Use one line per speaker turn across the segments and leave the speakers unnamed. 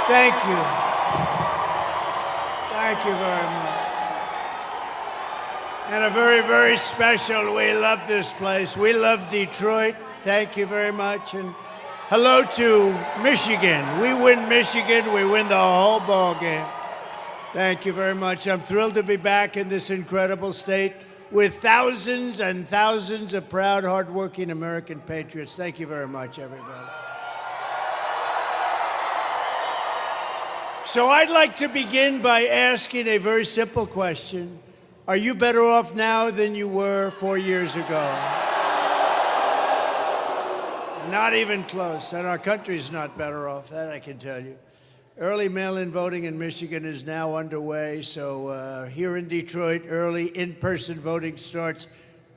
Thank you. Thank you very much. And a very, very special, we love this place. We love Detroit. Thank you very much. And hello to Michigan. We win Michigan, we win the whole ball game. Thank you very much. I'm thrilled to be back in this incredible state with thousands and thousands of proud, hardworking American patriots. Thank you very much, everybody. So I'd like to begin by asking a very simple question. Are you better off now than you were 4 years ago? Not even close. And our country's not better off, that I can tell you. Early mail-in voting in Michigan is now underway. So here in Detroit, early in-person voting starts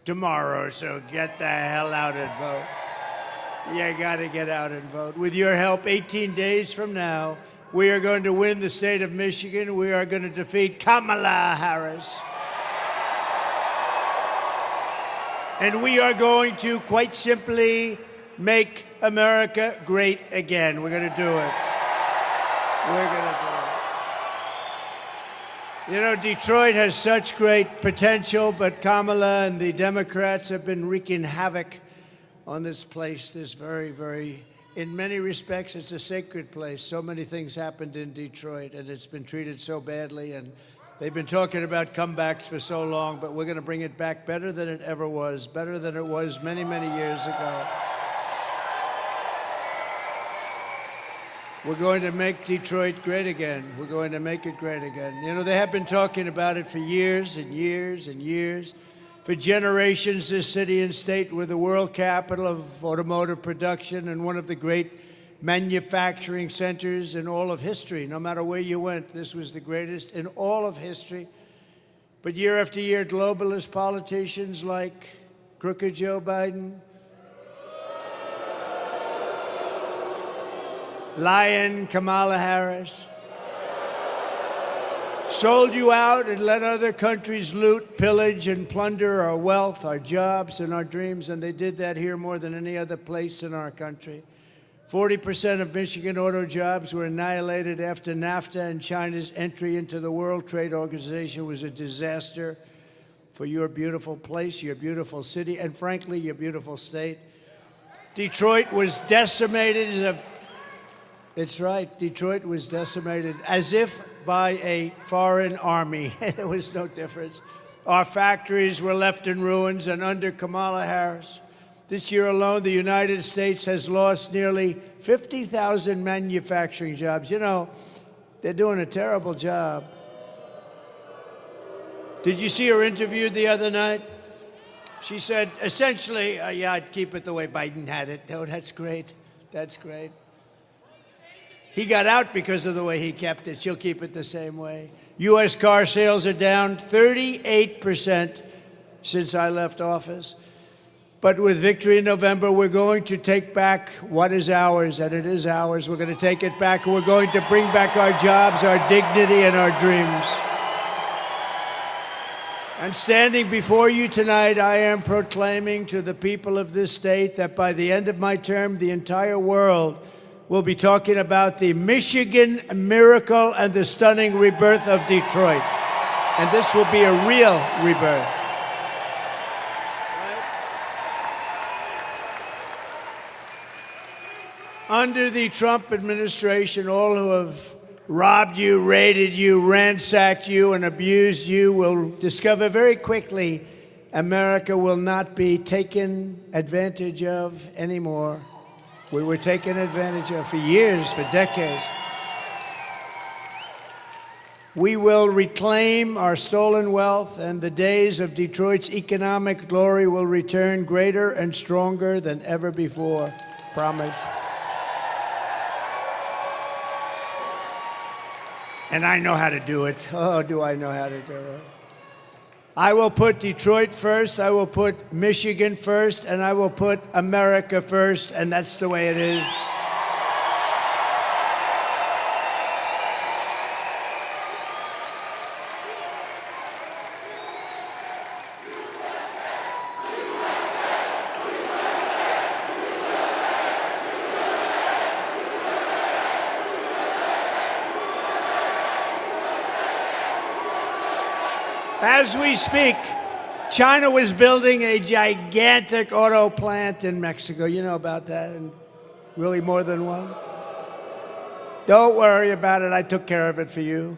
tomorrow. So get the hell out and vote. You got to get out and vote. With your help, 18 days from now, we are going to win the state of Michigan. We are going to defeat Kamala Harris. And we are going to, quite simply, make America great again. We're going to do it. We're going to do it. You know, Detroit has such great potential, but Kamala and the Democrats have been wreaking havoc on this place, this very, very, in many respects, it's a sacred place. So many things happened in Detroit, and it's been treated so badly, and they've been talking about comebacks for so long, but we're going to bring it back better than it ever was, better than it was many, many years ago. We're going to make Detroit great again. We're going to make it great again. You know, they have been talking about it for years and years and years. For generations, this city and state were the world capital of automotive production and one of the great manufacturing centers in all of history. No matter where you went, this was the greatest in all of history. But year after year, globalist politicians like crooked Joe Biden, lion Kamala Harris, sold you out and let other countries loot, pillage, and plunder our wealth, our jobs, and our dreams, and they did that here more than any other place in our country. 40% of Michigan auto jobs were annihilated after NAFTA, and China's entry into the World Trade Organization was a disaster for your beautiful place, your beautiful city, and frankly, your beautiful state. Detroit was decimated. It's right, Detroit was decimated as if by a foreign army. There was no difference. Our factories were left in ruins, and under Kamala Harris, this year alone, the United States has lost nearly 50,000 manufacturing jobs. You know, they're doing a terrible job. Did you see her interviewed the other night? She said, essentially, yeah, I'd keep it the way Biden had it. Oh, that's great. That's great. He got out because of the way he kept it. She'll keep it the same way. U.S. car sales are down 38% since I left office. But with victory in November, we're going to take back what is ours, and it is ours. We're going to take it back, and we're going to bring back our jobs, our dignity, and our dreams. And standing before you tonight, I am proclaiming to the people of this state that by the end of my term, the entire world will be talking about the Michigan miracle and the stunning rebirth of Detroit. And this will be a real rebirth. Under the Trump administration, all who have robbed you, raided you, ransacked you, and abused you will discover very quickly America will not be taken advantage of anymore. We were taken advantage of for years, for decades. We will reclaim our stolen wealth, and the days of Detroit's economic glory will return greater and stronger than ever before. Promise. And I know how to do it. Oh, do I know how to do it. I will put Detroit first, I will put Michigan first, and I will put America first, and that's the way it is. As we speak, China was building a gigantic auto plant in Mexico. You know about that, and really more than one. Don't worry about it. I took care of it for you.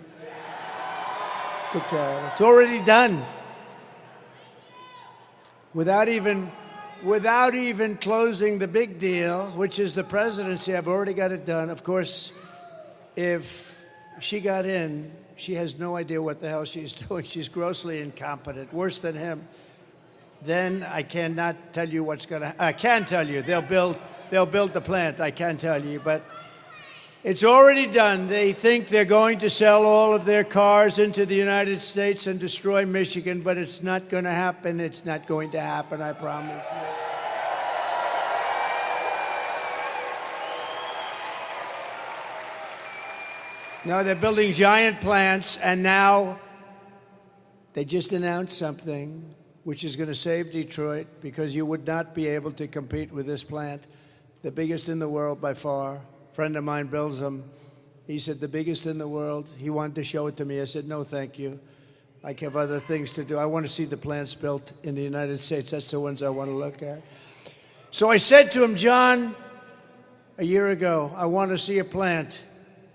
Took care of it. It's already done. Without even closing the big deal, which is the presidency, I've already got it done. Of course, if she got in, she has no idea what the hell she's doing. She's grossly incompetent, worse than him. Then I cannot tell you what's going to. I can tell you they'll build the plant. I can tell you, but it's already done. They think they're going to sell all of their cars into the United States and destroy Michigan, but it's not going to happen. It's not going to happen. I promise you. No, they're building giant plants, and now they just announced something which is going to save Detroit, because you would not be able to compete with this plant, the biggest in the world by far. A friend of mine builds them. He said, the biggest in the world. He wanted to show it to me. I said, no, thank you. I have other things to do. I want to see the plants built in the United States. That's the ones I want to look at. So I said to him, John, a year ago, I want to see a plant.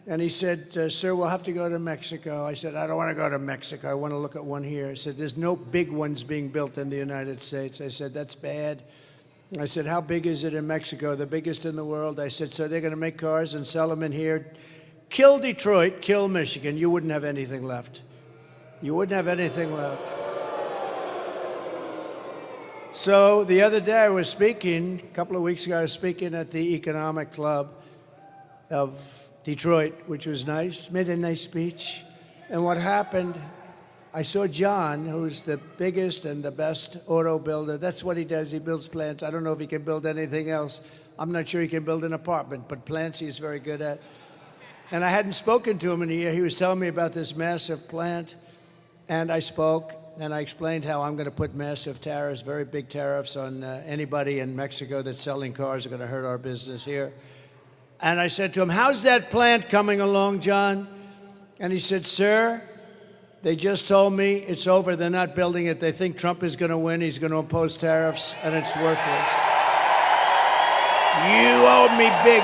And he said, sir, we'll have to go to Mexico. I said, I don't want to go to Mexico. I want to look at one here. He said, there's no big ones being built in the United States. I said, that's bad. I said, how big is it in Mexico? The biggest in the world. I said, so they're going to make cars and sell them in here. Kill Detroit, kill Michigan. You wouldn't have anything left. You wouldn't have anything left. So the other day I was speaking, a couple of weeks ago, I was speaking at the Economic Club of Detroit, which was nice, made a nice speech. And what happened, I saw John, who's the biggest and the best auto builder. That's what he does. He builds plants. I don't know if he can build anything else. I'm not sure he can build an apartment, but plants he's very good at. And I hadn't spoken to him in a year. He was telling me about this massive plant. And I spoke, and I explained how I'm going to put massive tariffs, very big tariffs on anybody in Mexico that's selling cars are going to hurt our business here. And I said to him, how's that plant coming along, John? And he said, sir, they just told me it's over. They're not building it. They think Trump is going to win. He's going to impose tariffs, and it's worthless. You owe me big.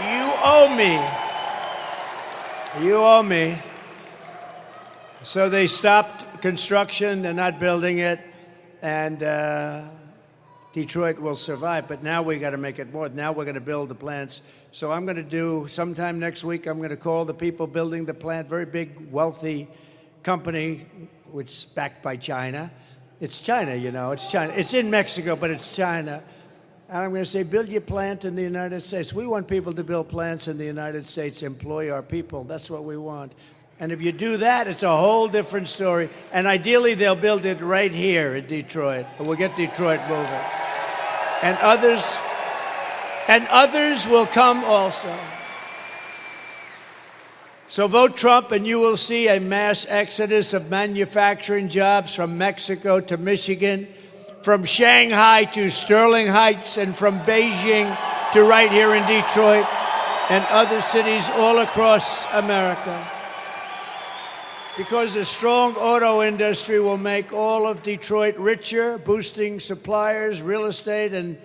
You owe me. You owe me. So they stopped construction. They're not building it. And Detroit will survive, but now we got to make it more. Now we're going to build the plants. So I'm going to do, sometime next week, I'm going to call the people building the plant, very big, wealthy company, which is backed by China. It's China, you know, it's China. It's in Mexico, but it's China. And I'm going to say, build your plant in the United States. We want people to build plants in the United States, employ our people. That's what we want. And if you do that, it's a whole different story. And ideally, they'll build it right here in Detroit. And we'll get Detroit moving. And others will come also. So vote Trump, and you will see a mass exodus of manufacturing jobs from Mexico to Michigan, from Shanghai to Sterling Heights, and from Beijing to right here in Detroit and other cities all across America. Because a strong auto industry will make all of Detroit richer, boosting suppliers, real estate, and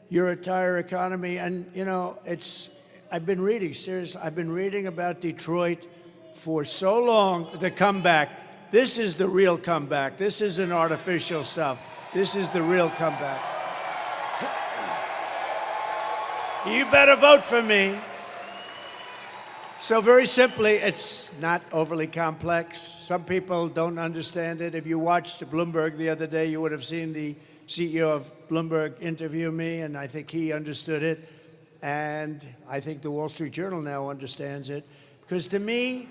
your entire economy. And, you know, I've been reading about Detroit for so long, the comeback. This is the real comeback. This isn't artificial stuff. This is the real comeback. You better vote for me. So very simply, it's not overly complex. Some people don't understand it. If you watched Bloomberg the other day, you would have seen the CEO of Bloomberg interview me, and I think he understood it. And I think the Wall Street Journal now understands it. Because to me,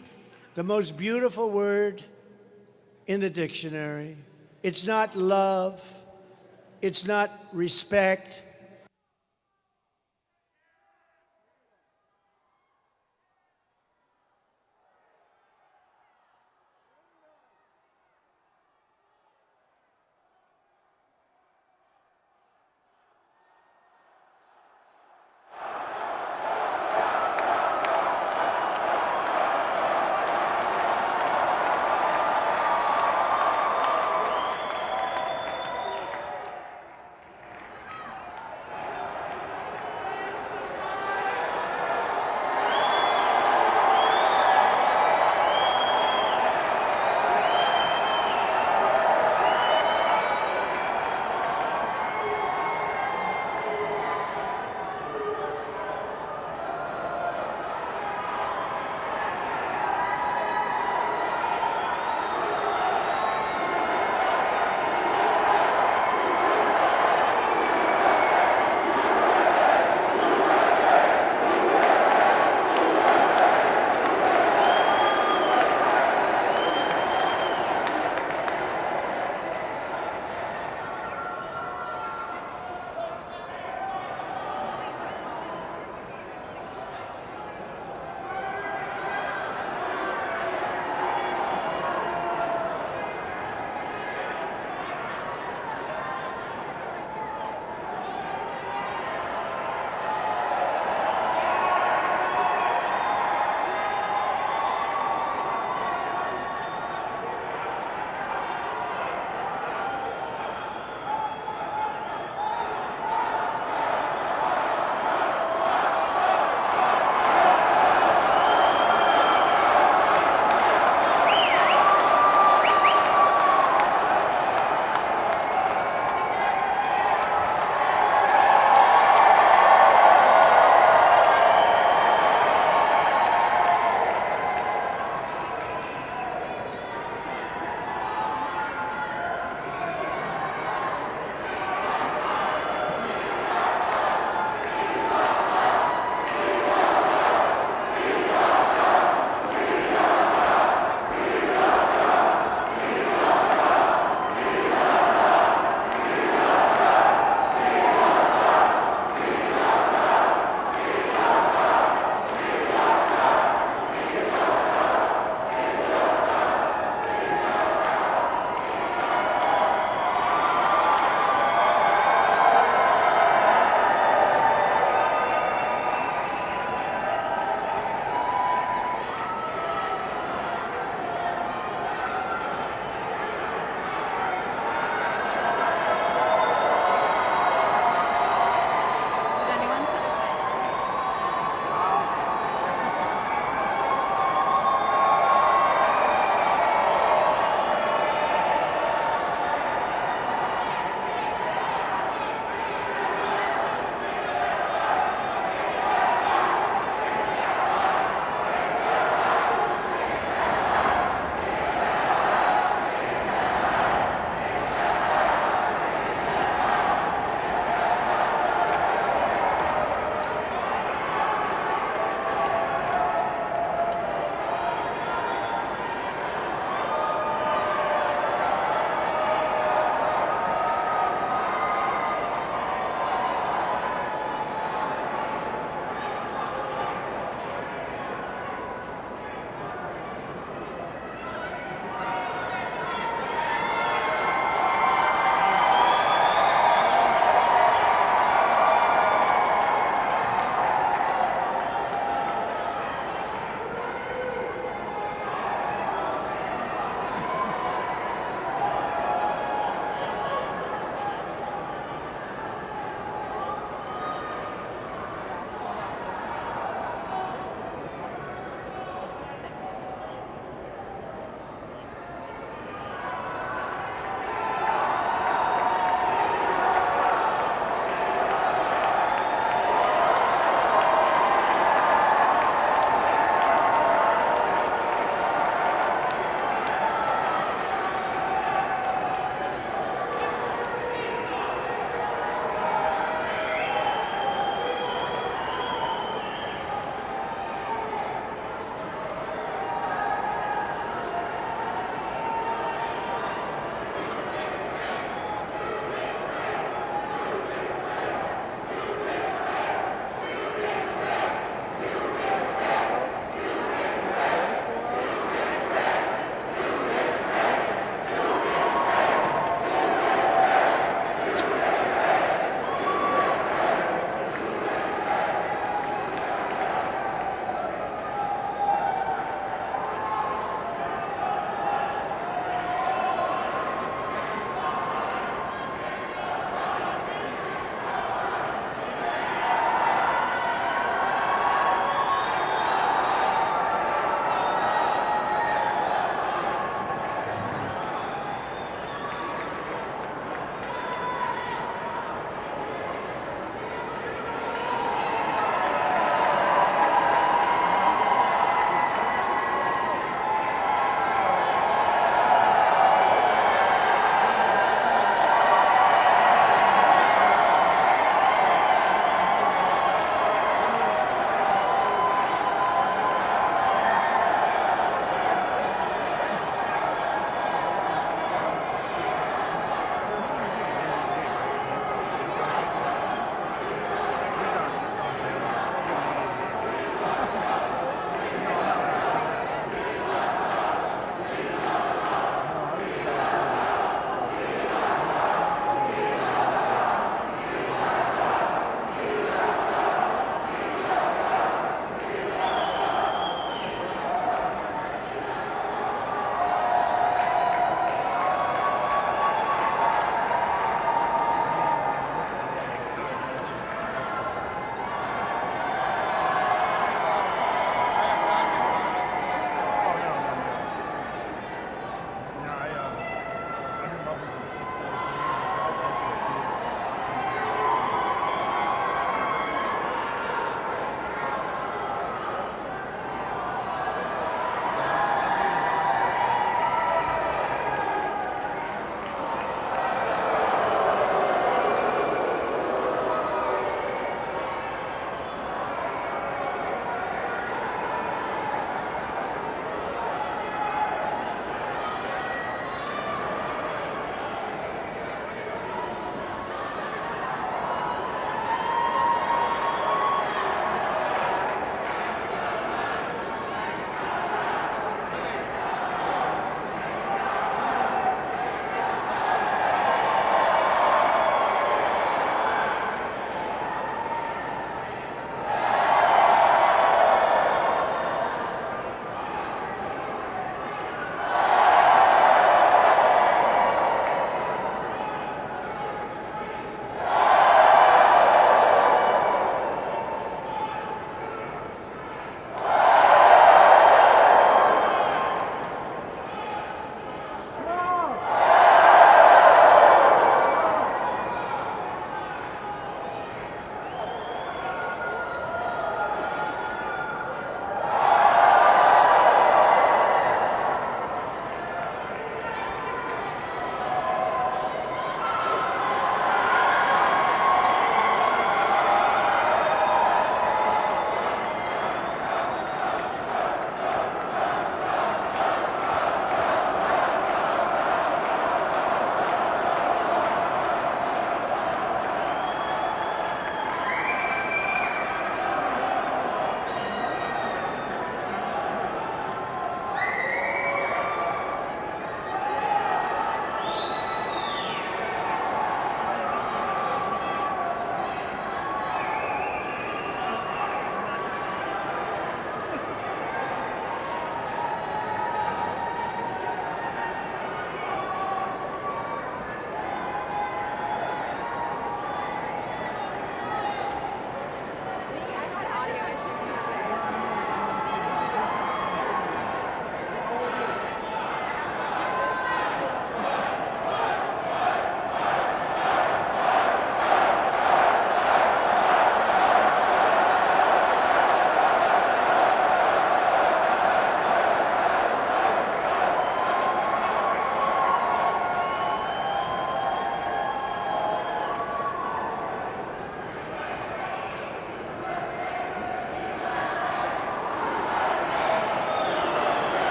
the most beautiful word in the dictionary, it's not love, it's not respect,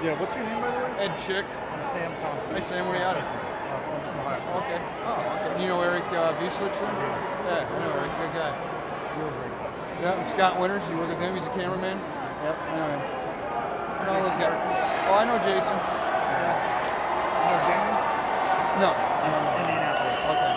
Yeah, what's your name, by the way?
Ed Chick.
I'm Sam Thompson.
Hey, Sam, where are you out of?
Columbus, Ohio.
Okay. Oh, okay. You know Eric Wieslich then? Yeah, I know Eric. Good guy.
Real great.
Yeah, and Scott Winters. You work with him? He's a cameraman?
Yep.
I know him. I know those
Jason
guys. Oh, I know Jason. Yeah.
You know Jamie?
No.
He's in Indianapolis.
Okay.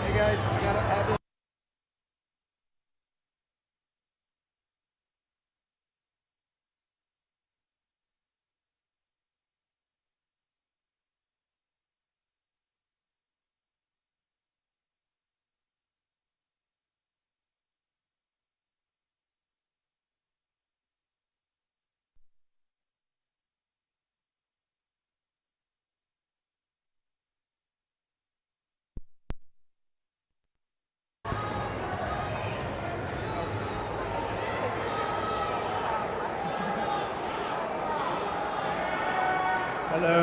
Hey guys, I gotta have it. Hello.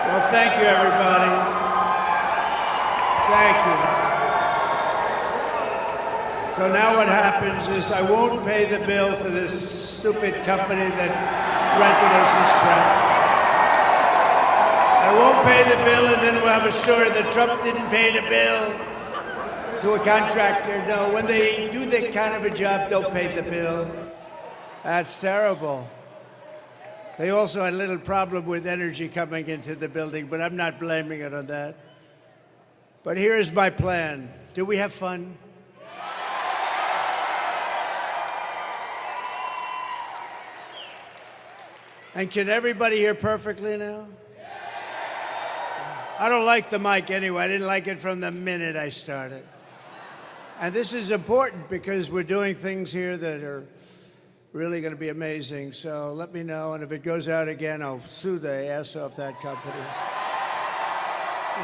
Well, thank you, everybody. Thank you. So now what happens is I won't pay the bill for this stupid company that rented us this crap. I won't pay the bill, and then we'll have a story that Trump didn't pay the bill to a contractor. No, when they do that kind of a job, don't pay the bill. That's terrible. They also had a little problem with energy coming into the building, but I'm not blaming it on that. But here is my plan. Do we have fun? And can everybody hear perfectly now? I don't like the mic anyway. I didn't like it from the minute I started. And this is important because we're doing things here that are really going to be amazing. So let me know, and if it goes out again, I'll sue the ass off that company.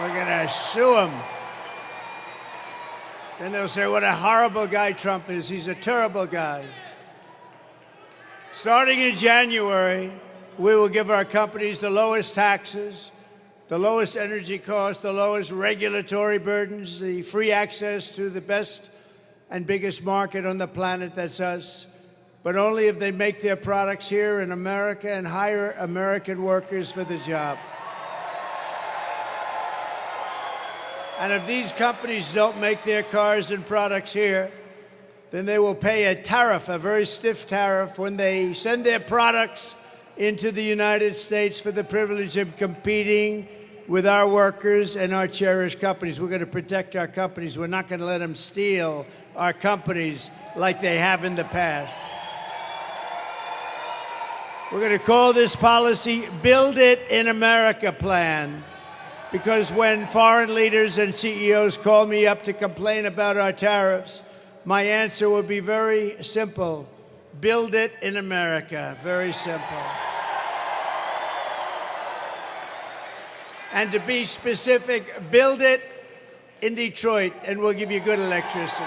We're going to sue them. Then they'll say what a horrible guy Trump is. He's a terrible guy. Starting in January, we will give our companies the lowest taxes, the lowest energy costs, the lowest regulatory burdens, the free access to the best and biggest market on the planet, that's us. But only if they make their products here in America and hire American workers for the job. And if these companies don't make their cars and products here, then they will pay a tariff, a very stiff tariff, when they send their products into the United States for the privilege of competing with our workers and our cherished companies. We're going to protect our companies. We're not going to let them steal our companies like they have in the past. We're going to call this policy Build It in America Plan, because when foreign leaders and CEOs call me up to complain about our tariffs, my answer will be very simple. Build it in America. Very simple. And to be specific, build it in Detroit, and we'll give you good electricity.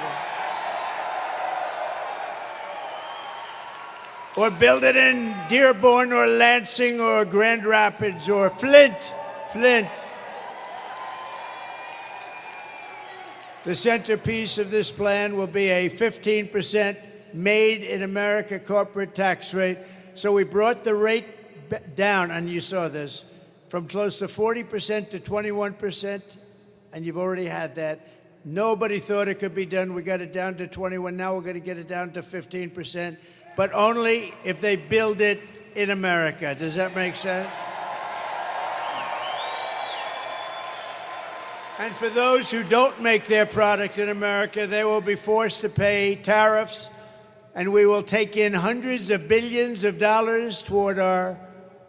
Or build it in Dearborn or Lansing or Grand Rapids or Flint. The centerpiece of this plan will be a 15% made in America corporate tax rate. So we brought the rate down, and you saw this, from close to 40% to 21%, and you've already had that. Nobody thought it could be done. We got it down to 21. Now we're going to get it down to 15%, but only if they build it in America. Does that make sense? And for those who don't make their product in America, they will be forced to pay tariffs, and we will take in hundreds of billions of dollars toward our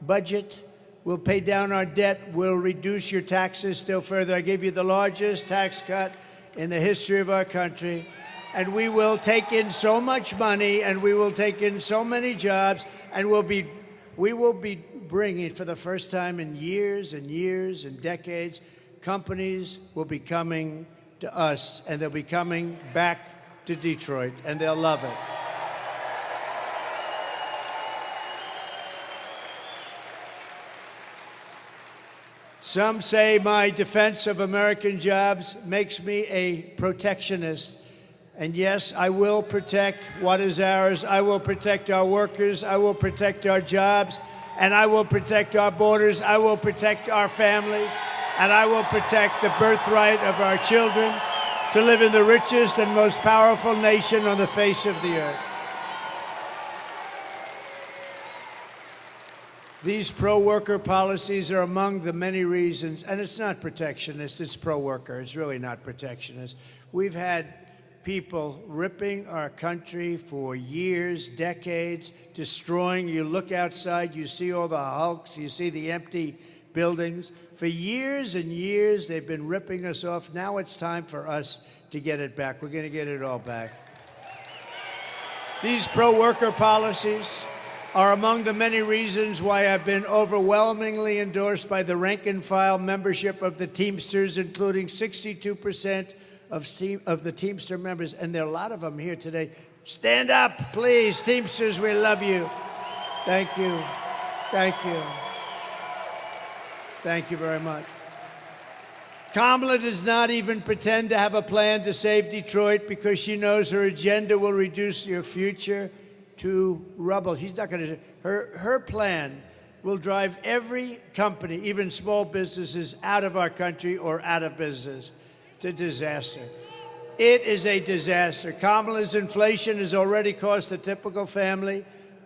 budget. We'll pay down our debt. We'll reduce your taxes still further. I gave you the largest tax cut in the history of our country. And we will take in so much money, and we will take in so many jobs, and we will be bringing, for the first time in years and years and decades, companies will be coming to us, and they'll be coming back to Detroit, and they'll love it. Some say my defense of American jobs makes me a protectionist. And yes, I will protect what is ours. I will protect our workers. I will protect our jobs. And I will protect our borders. I will protect our families. And I will protect the birthright of our children to live in the richest and most powerful nation on the face of the earth. These pro-worker policies are among the many reasons, and it's not protectionist, it's pro-worker. It's really not protectionist. We've had people ripping our country for years, decades, destroying. You look outside, you see all the hulks, you see the empty buildings. For years and years, they've been ripping us off. Now it's time for us to get it back. We're going to get it all back. These pro-worker policies are among the many reasons why I've been overwhelmingly endorsed by the rank-and-file membership of the Teamsters, including 62% of the Teamster members, and there are a lot of them here today. Stand up, please. Teamsters, we love you. Thank you. Thank you. Thank you very much. Kamala does not even pretend to have a plan to save Detroit because she knows her agenda will reduce your future to rubble. She's not going to. Her plan will drive every company, even small businesses, out of our country or out of business. It's a disaster. It is a disaster. Kamala's inflation has already cost a typical family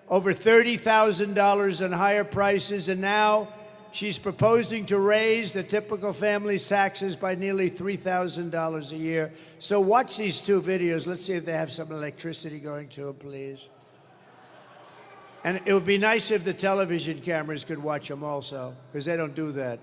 over $30,000 in higher prices, and now she's proposing to raise the typical family's taxes by nearly $3,000 a year. So watch these two videos. Let's see if they have some electricity going to them, please. And it would be nice if the television cameras could watch them also, because they don't do that.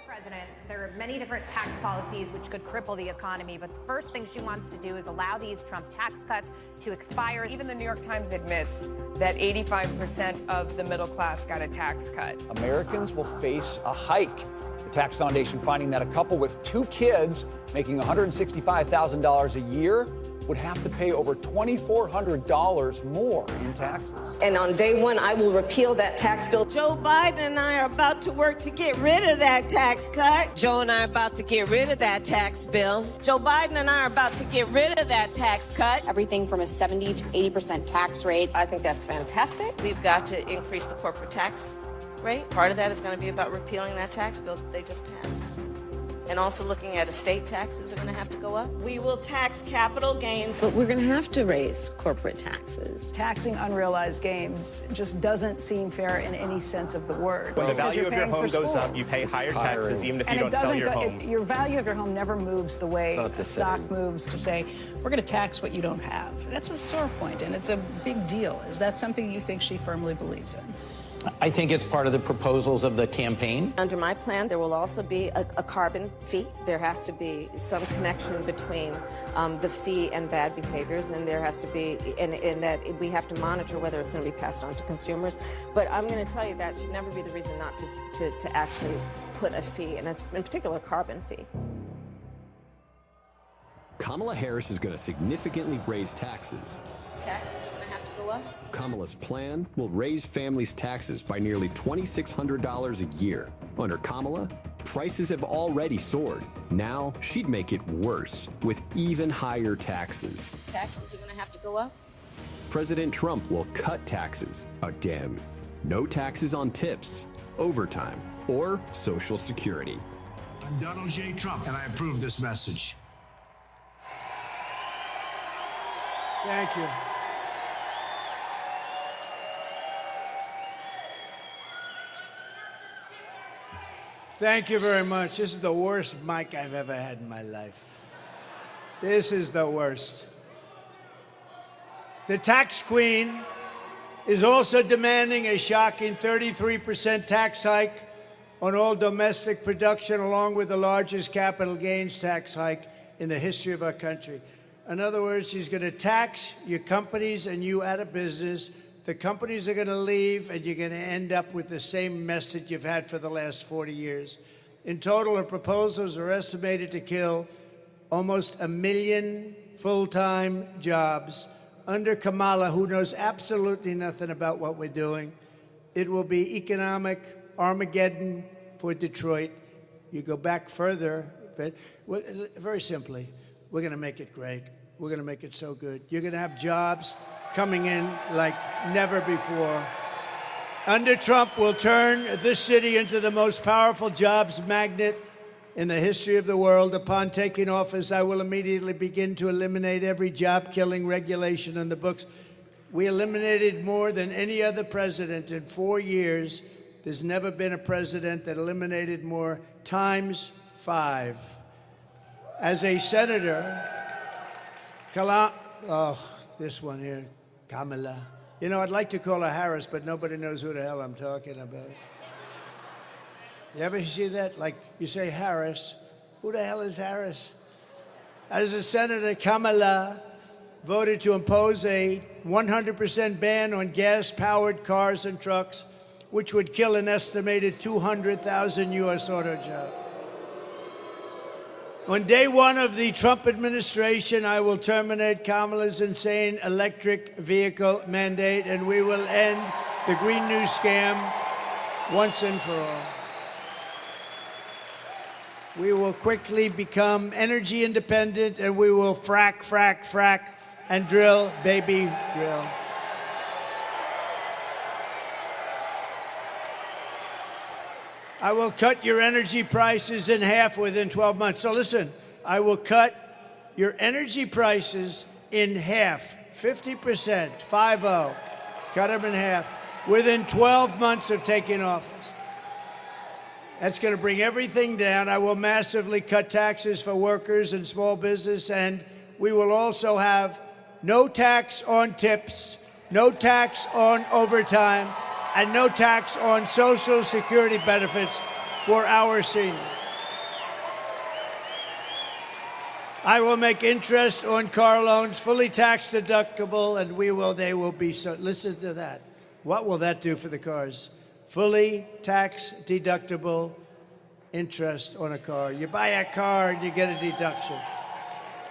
President, there are many different tax policies which could cripple the economy, but the first thing she wants to do is allow these Trump tax cuts to expire.
Even the New York Times admits that 85% of the middle class got a tax cut.
Americans will face a hike. The Tax Foundation finding that a couple with 2 kids making $165,000 a year would have to pay over $2,400 more in taxes.
And on day one, I will repeal that tax bill.
Joe Biden and I are about to work to get rid of that tax cut.
Joe and I are about to get rid of that tax bill.
Joe Biden and I are about to get rid of that tax cut.
Everything from a 70 to 80% tax rate.
I think that's fantastic.
We've got to increase the corporate tax rate. Part of that is going to be about repealing that tax bill that they just passed. And also looking at estate taxes are going to have to go up. We will tax capital gains.
But we're going to have to raise corporate taxes.
Taxing unrealized gains just doesn't seem fair in any sense of the word.
When the value of your home goes up, you pay higher taxes even if you don't sell your home.
Your value of your home never moves the way the stock moves to say, we're going to tax what you don't have. That's a sore point, and it's a big deal. Is that something you think she firmly believes in?
I think it's part of the proposals of the campaign.
Under my plan, there will also be a carbon fee. There has to be some connection between the fee and bad behaviors, and there has to be, and that we have to monitor whether it's going to be passed on to consumers. But I'm going to tell you that should never be the reason not to actually put a fee, and in particular, a carbon fee.
Kamala Harris is going to significantly raise taxes.
Taxes are going to have to go up.
Kamala's plan will raise families' taxes by nearly $2,600 a year. Under Kamala, prices have already soared. Now she'd make it worse with even higher taxes.
Taxes are going to have to go up.
President Trump will cut taxes again. No taxes on tips, overtime, or Social Security.
I'm Donald J. Trump, and I approve this message.
Thank you. Thank you very much. This is the worst mic I've ever had in my life. This is the worst. The tax queen is also demanding a shocking 33% tax hike on all domestic production, along with the largest capital gains tax hike in the history of our country. In other words, she's going to tax your companies and you out of business. The companies are going to leave, and you're going to end up with the same mess that you've had for the last 40 years. In total, her proposals are estimated to kill almost 1 million full-time jobs. Under Kamala, who knows absolutely nothing about what we're doing, it will be economic Armageddon for Detroit. You go back further, but very simply, we're going to make it great. We're going to make it so good. You're going to have jobs coming in like never before. Under Trump, we'll turn this city into the most powerful jobs magnet in the history of the world. Upon taking office, I will immediately begin to eliminate every job-killing regulation in the books. We eliminated more than any other president in 4 years. There's never been a president that eliminated more, times 5. As a senator, this one here, Kamala. You know, I'd like to call her Harris, but nobody knows who the hell I'm talking about. You ever see that? Like, you say Harris, who the hell is Harris? As a senator, Kamala voted to impose a 100% ban on gas-powered cars and trucks, which would kill an estimated 200,000 U.S. auto jobs. On day one of the Trump administration, I will terminate Kamala's insane electric vehicle mandate, and we will end the Green New Scam once and for all. We will quickly become energy independent, and we will frack, frack, frack, and drill, baby, drill. I will cut your energy prices in half within 12 months. So listen, I will cut your energy prices in half, 50%, 5-0, cut them in half, within 12 months of taking office. That's going to bring everything down. I will massively cut taxes for workers and small business, and we will also have no tax on tips, no tax on overtime, and no tax on Social Security benefits for our seniors. I will make interest on car loans fully tax deductible, and they will be so. Listen to that. What will that do for the cars? Fully tax deductible interest on a car. You buy a car and you get a deduction.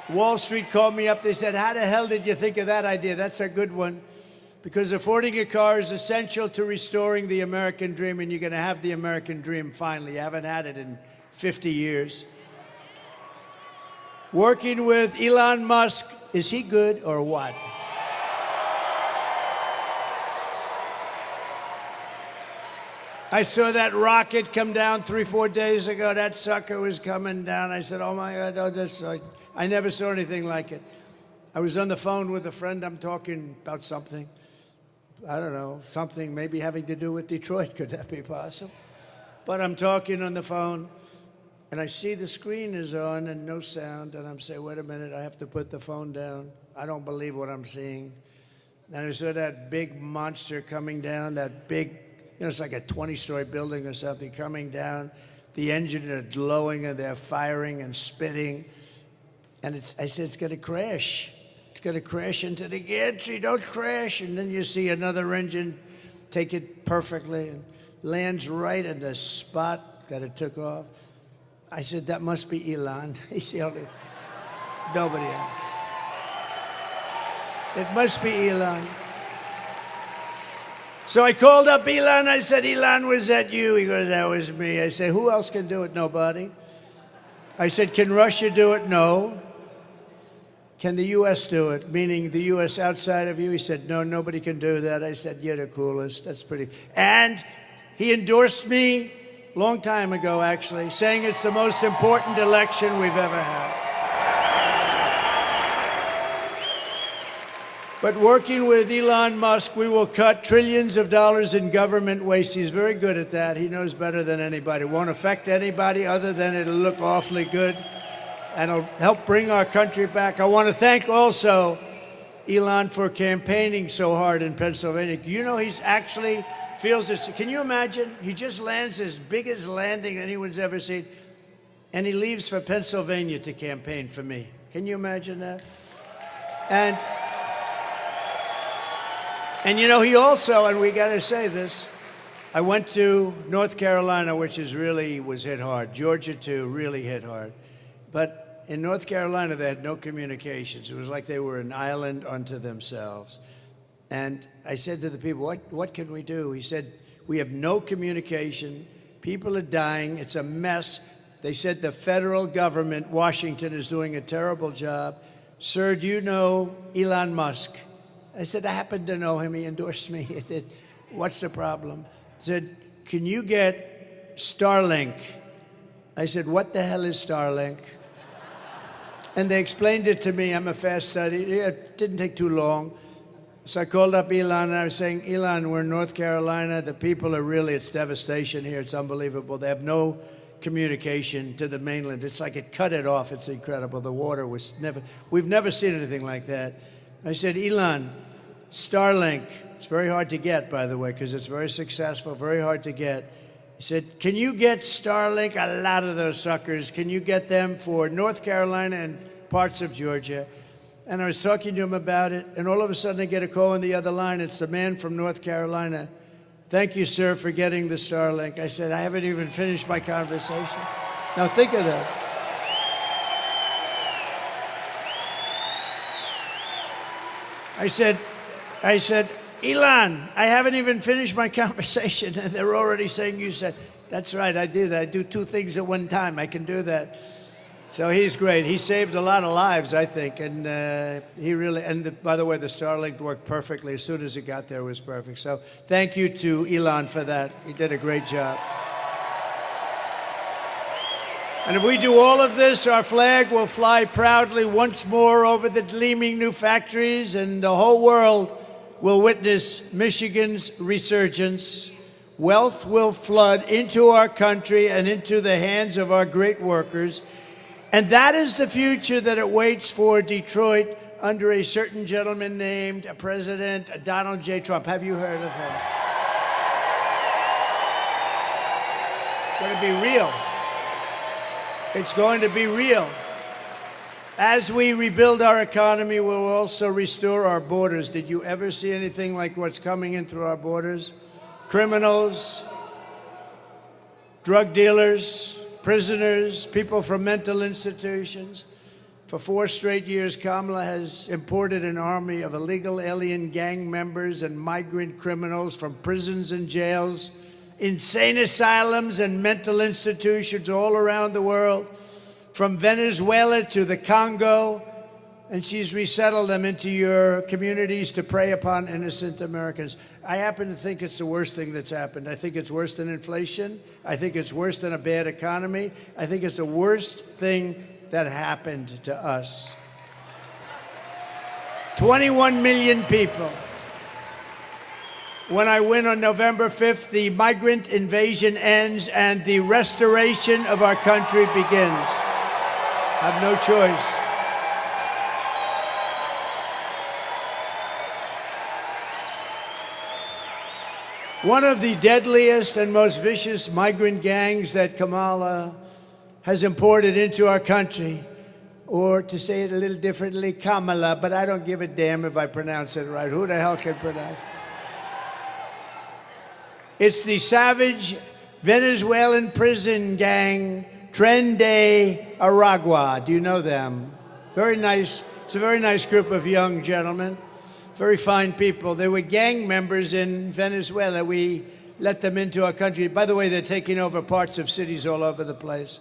Wall Street called me up. They said, how the hell did you think of that idea? That's a good one. Because affording a car is essential to restoring the American dream, and you're going to have the American dream finally. You haven't had it in 50 years. Working with Elon Musk, is he good or what? I saw that rocket come down 3-4 days ago. That sucker was coming down. I said, oh my God, I never saw anything like it. I was on the phone with a friend. I'm talking about something. I don't know, something maybe having to do with Detroit. Could that be possible? But I'm talking on the phone, and I see the screen is on and no sound, and I'm saying, wait a minute, I have to put the phone down. I don't believe what I'm seeing. And I saw that big monster coming down, that big it's like a 20-story building or something coming down. The engines are glowing and they're firing and spitting. And I said, it's going to crash. It's going to crash into the gantry. Don't crash. And then you see another engine take it perfectly and lands right in the spot that it took off. I said, that must be Elon. He's the only, nobody else. It must be Elon. So I called up Elon. I said, Elon, was that you? He goes, that was me. I said, who else can do it? Nobody. I said, can Russia do it? No. Can the U.S. do it? Meaning the U.S. outside of you? He said, no, nobody can do that. I said, you're the coolest. That's pretty. And he endorsed me a long time ago, actually, saying it's the most important election we've ever had. But working with Elon Musk, we will cut trillions of dollars in government waste. He's very good at that. He knows better than anybody. It won't affect anybody other than it'll look awfully good. And it'll help bring our country back. I want to thank also Elon for campaigning so hard in Pennsylvania. You know, he's actually feels this. Can you imagine? He just lands his biggest landing anyone's ever seen. And he leaves for Pennsylvania to campaign for me. Can you imagine that? And you know, he also, and we got to say this, I went to North Carolina, which was hit hard. Georgia, too, really hit hard. But in North Carolina, they had no communications. It was like they were an island unto themselves. And I said to the people, what can we do? He said, we have no communication. People are dying. It's a mess. They said the federal government, Washington, is doing a terrible job. Sir, do you know Elon Musk? I said, I happen to know him. He endorsed me. He said, what's the problem? He said, can you get Starlink? I said, what the hell is Starlink? And they explained it to me. I'm a fast study. It didn't take too long. So I called up Elon, and I was saying, Elon, we're in North Carolina. The people are really, it's devastation here. It's unbelievable. They have no communication to the mainland. It's like it cut it off. It's incredible. The water was we've never seen anything like that. I said, Elon, Starlink, it's very hard to get, by the way, because it's very successful, very hard to get. He said, can you get Starlink, a lot of those suckers, can you get them for North Carolina and parts of Georgia? And I was talking to him about it, and all of a sudden I get a call on the other line. It's the man from North Carolina. Thank you, sir, for getting the Starlink. I said, I haven't even finished my conversation. Now think of that. I said, Elon, I haven't even finished my conversation, and they're already saying you said, that's right, I do that. I do two things at one time. I can do that. So he's great. He saved a lot of lives, I think, and he really, and by the way, the Starlink worked perfectly. As soon as it got there, it was perfect. So thank you to Elon for that. He did a great job. And if we do all of this, our flag will fly proudly once more over the gleaming new factories, and the whole world will witness Michigan's resurgence. Wealth will flood into our country and into the hands of our great workers. And that is the future that awaits for Detroit under a certain gentleman named President Donald J. Trump. Have you heard of him? It's going to be real. It's going to be real. As we rebuild our economy, we'll also restore our borders. Did you ever see anything like what's coming in through our borders? Criminals, drug dealers, prisoners, people from mental institutions. For 4 straight years, Kamala has imported an army of illegal alien gang members and migrant criminals from prisons and jails, insane asylums and mental institutions all around the world, from Venezuela to the Congo, and she's resettled them into your communities to prey upon innocent Americans. I happen to think it's the worst thing that's happened. I think it's worse than inflation. I think it's worse than a bad economy. I think it's the worst thing that happened to us. 21 million people. When I win on November 5th, the migrant invasion ends and the restoration of our country begins. I have no choice. One of the deadliest and most vicious migrant gangs that Kamala has imported into our country, or to say it a little differently, Kamala, but I don't give a damn if I pronounce it right. Who the hell can pronounce it? It's the savage Venezuelan prison gang, Tren de Aragua. Do you know them? Very nice. It's a very nice group of young gentlemen, very fine people. They were gang members in Venezuela. We let them into our country. By the way, they're taking over parts of cities all over the place.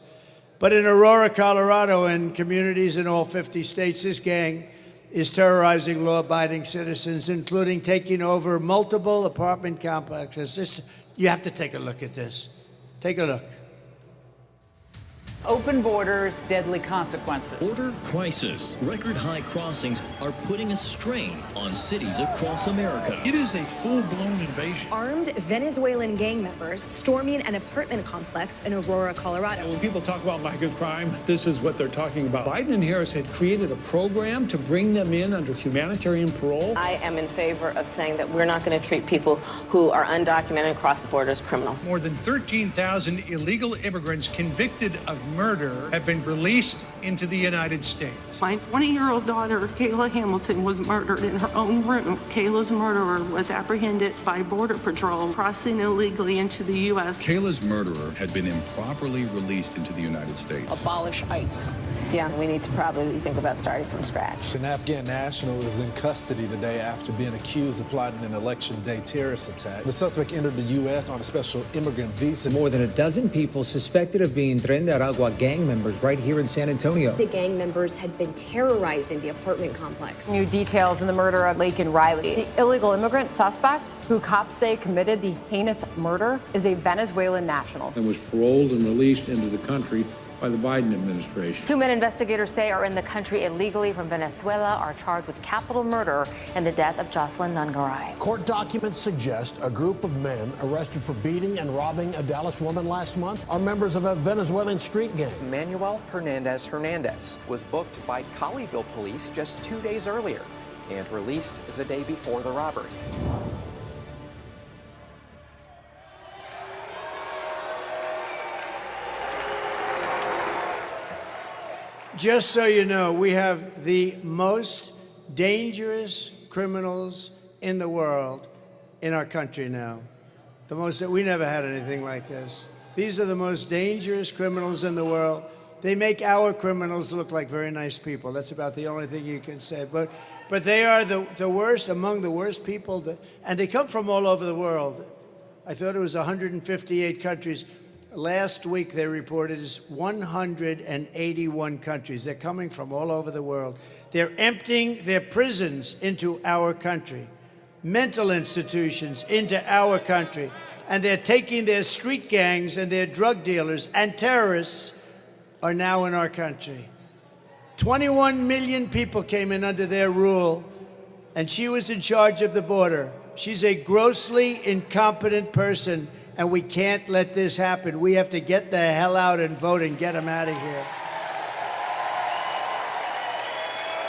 But in Aurora, Colorado, and communities in all 50 states, this gang is terrorizing law-abiding citizens, including taking over multiple apartment complexes. You have to take a look at this. Take a look.
Open borders, deadly consequences.
Border crisis. Record high crossings are putting a strain on cities across America.
It is a full-blown invasion.
Armed Venezuelan gang members storming an apartment complex in Aurora, Colorado.
And when people talk about migrant crime, this is what they're talking about. Biden and Harris had created a program to bring them in under humanitarian parole.
I am in favor of saying that we're not going to treat people who are undocumented across the border as criminals.
More than 13,000 illegal immigrants convicted of murder have been released into the United States.
My 20-year-old daughter, Kayla Hamilton, was murdered in her own room. Kayla's murderer was apprehended by Border Patrol crossing illegally into the U.S.
Kayla's murderer had been improperly released into the United States.
Abolish ICE. Yeah, we need to probably think about starting from scratch.
An Afghan national is in custody today after being accused of plotting an election day terrorist attack. The suspect entered the U.S. on a special immigrant visa.
More than a dozen people suspected of being Tren de Aragua gang members right here in San Antonio.
The gang members had been terrorizing the apartment complex.
New details in the murder of Laken Riley. The illegal immigrant suspect, who cops say committed the heinous murder, is a Venezuelan national.
And was paroled and released into the country by the Biden administration.
Two men investigators say are in the country illegally from Venezuela are charged with capital murder in the death of Jocelyn Nungaray.
Court documents suggest a group of men arrested for beating and robbing a Dallas woman last month are members of a Venezuelan street gang.
Manuel Hernandez was booked by Colleyville police just 2 days earlier and released the day before the robbery.
Just so you know, we have the most dangerous criminals in the world in our country now. We never had anything like this. These are the most dangerous criminals in the world. They make our criminals look like very nice people. That's about the only thing you can say. But they are the worst, among the worst people, and they come from all over the world. I thought it was 158 countries. Last week, they reported is 181 countries. They're coming from all over the world. They're emptying their prisons into our country, mental institutions into our country, and they're taking their street gangs and their drug dealers and terrorists are now in our country. 21 million people came in under their rule, and she was in charge of the border. She's a grossly incompetent person. And we can't let this happen. We have to get the hell out and vote and get them out of here.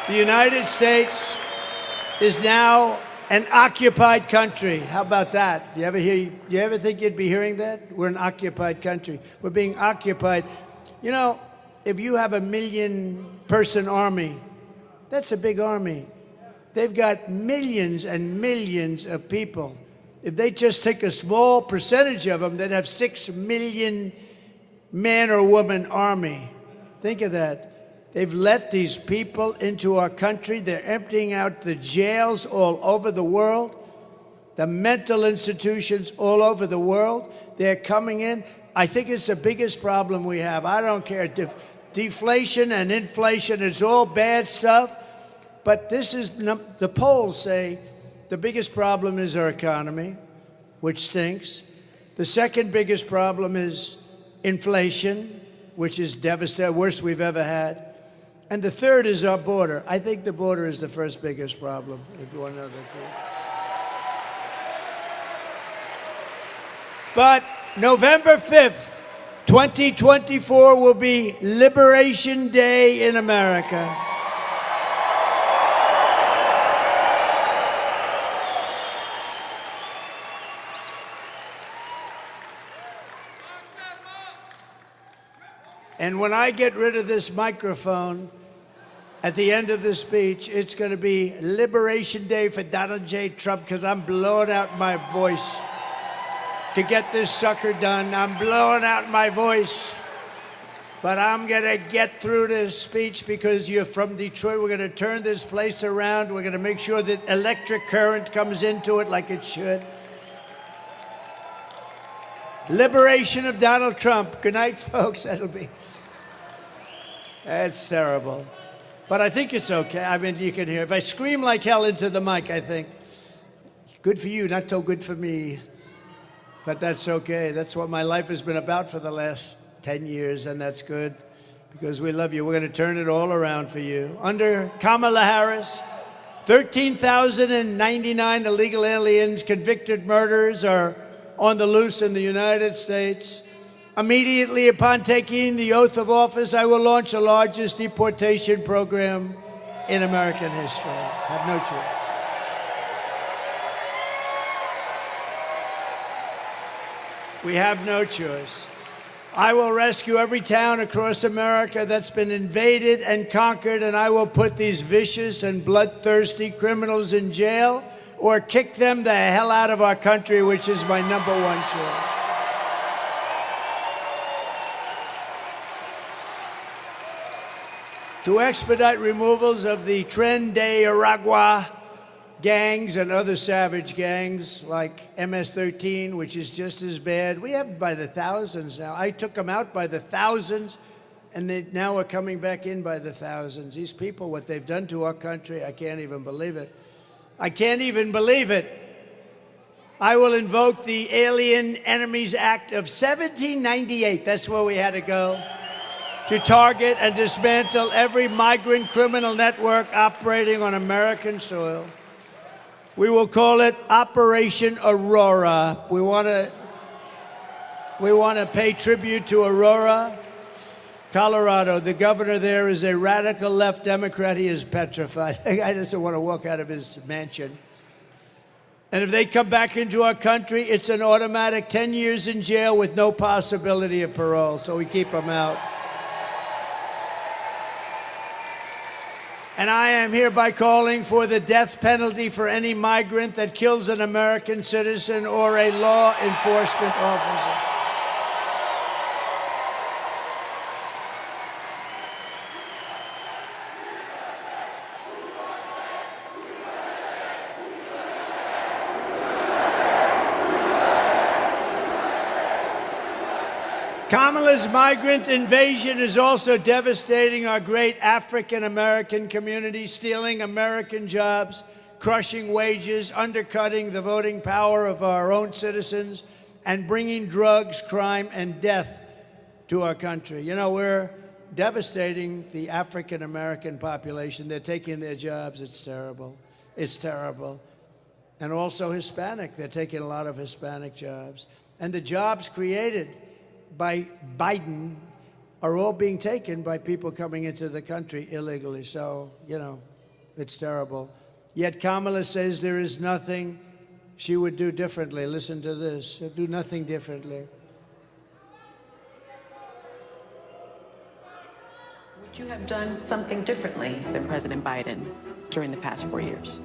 The United States is now an occupied country. How about that? Do you ever think you'd be hearing that? We're an occupied country. We're being occupied. You know, if you have a 1 million-person army, that's a big army. They've got millions and millions of people. If they just take a small percentage of them, they'd have 6 million man or woman army. Think of that. They've let these people into our country. They're emptying out the jails all over the world, the mental institutions all over the world. They're coming in. I think it's the biggest problem we have. I don't care. Deflation and inflation is all bad stuff. But this is, the polls say, the biggest problem is our economy, which stinks. The second biggest problem is inflation, which is devastating, worst we've ever had. And the third is our border. I think the border is the first biggest problem, if you want to know the truth. But November 5th, 2024 will be Liberation Day in America. And when I get rid of this microphone at the end of the speech, it's going to be Liberation Day for Donald J. Trump, because I'm blowing out my voice to get this sucker done. I'm blowing out my voice. But I'm going to get through this speech because you're from Detroit. We're going to turn this place around. We're going to make sure that electric current comes into it like it should. Liberation of Donald Trump. Good night, folks. That's terrible. But I think it's okay. I mean, you can hear. If I scream like hell into the mic, I think, good for you, not so good for me. But that's okay. That's what my life has been about for the last 10 years, and that's good because we love you. We're going to turn it all around for you. Under Kamala Harris, 13,099 illegal aliens, convicted murderers are on the loose in the United States. Immediately upon taking the oath of office, I will launch the largest deportation program in American history. Have no choice. We have no choice. I will rescue every town across America that's been invaded and conquered, and I will put these vicious and bloodthirsty criminals in jail or kick them the hell out of our country, which is my number one choice. To expedite removals of the Tren de Aragua gangs and other savage gangs like MS-13, which is just as bad. We have them by the thousands now. I took them out by the thousands, and they now are coming back in by the thousands. These people, what they've done to our country, I can't even believe it. I can't even believe it. I will invoke the Alien Enemies Act of 1798. That's where we had to go. To target and dismantle every migrant criminal network operating on American soil. We will call it Operation Aurora. We want to pay tribute to Aurora, Colorado. The governor there is a radical left Democrat. He is petrified. I just don't want to walk out of his mansion. And if they come back into our country, it's an automatic 10 years in jail with no possibility of parole. So we keep them out. And I am hereby calling for the death penalty for any migrant that kills an American citizen or a law enforcement officer. Kamala's migrant invasion is also devastating our great African-American community, stealing American jobs, crushing wages, undercutting the voting power of our own citizens, and bringing drugs, crime, and death to our country. You know, we're devastating the African-American population. They're taking their jobs. It's terrible. It's terrible. And also Hispanic. They're taking a lot of Hispanic jobs. And the jobs created by Biden are all being taken by people coming into the country illegally. So, you know, it's terrible. Yet Kamala says there is nothing she would do differently. Listen to this. She'll do nothing differently.
Would you have done something differently than President Biden during the past 4 years?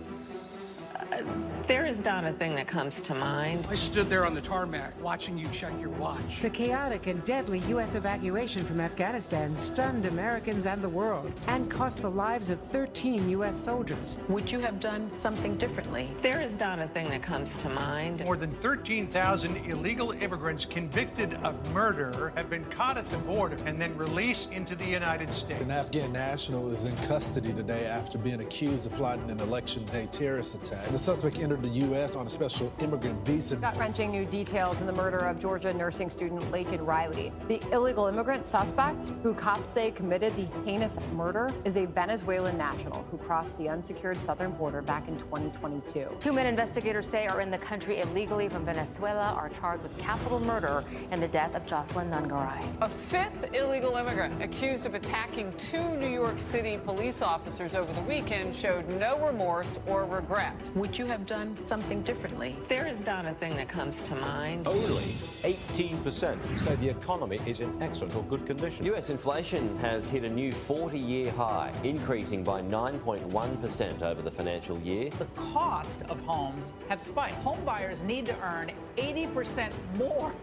There is not a thing that comes to mind.
I stood there on the tarmac watching you check your watch.
The chaotic and deadly U.S. evacuation from Afghanistan stunned Americans and the world and cost the lives of 13 U.S. soldiers.
Would you have done something differently?
There is not a thing that comes to mind.
More than 13,000 illegal immigrants convicted of murder have been caught at the border and then released into the United States.
An Afghan national is in custody today after being accused of plotting an election day terrorist attack. The suspect entered the U.S. on a special immigrant visa.
Gut-wrenching new details in the murder of Georgia nursing student Laken Riley. The illegal immigrant suspect, who cops say committed the heinous murder, is a Venezuelan national who crossed the unsecured southern border back in 2022.
2 men investigators say are in the country illegally from Venezuela are charged with capital murder in the death of Jocelyn Nungaray.
A 5th illegal immigrant accused of attacking 2 New York City police officers over the weekend showed no remorse or regret.
Would you have done done something differently?
There is not a thing that comes to mind.
Only 18% say the economy is in excellent or good condition.
U.S. inflation has hit a new 40-year high, increasing by 9.1% over the financial year.
The cost of homes have spiked. Home buyers need to earn 80% more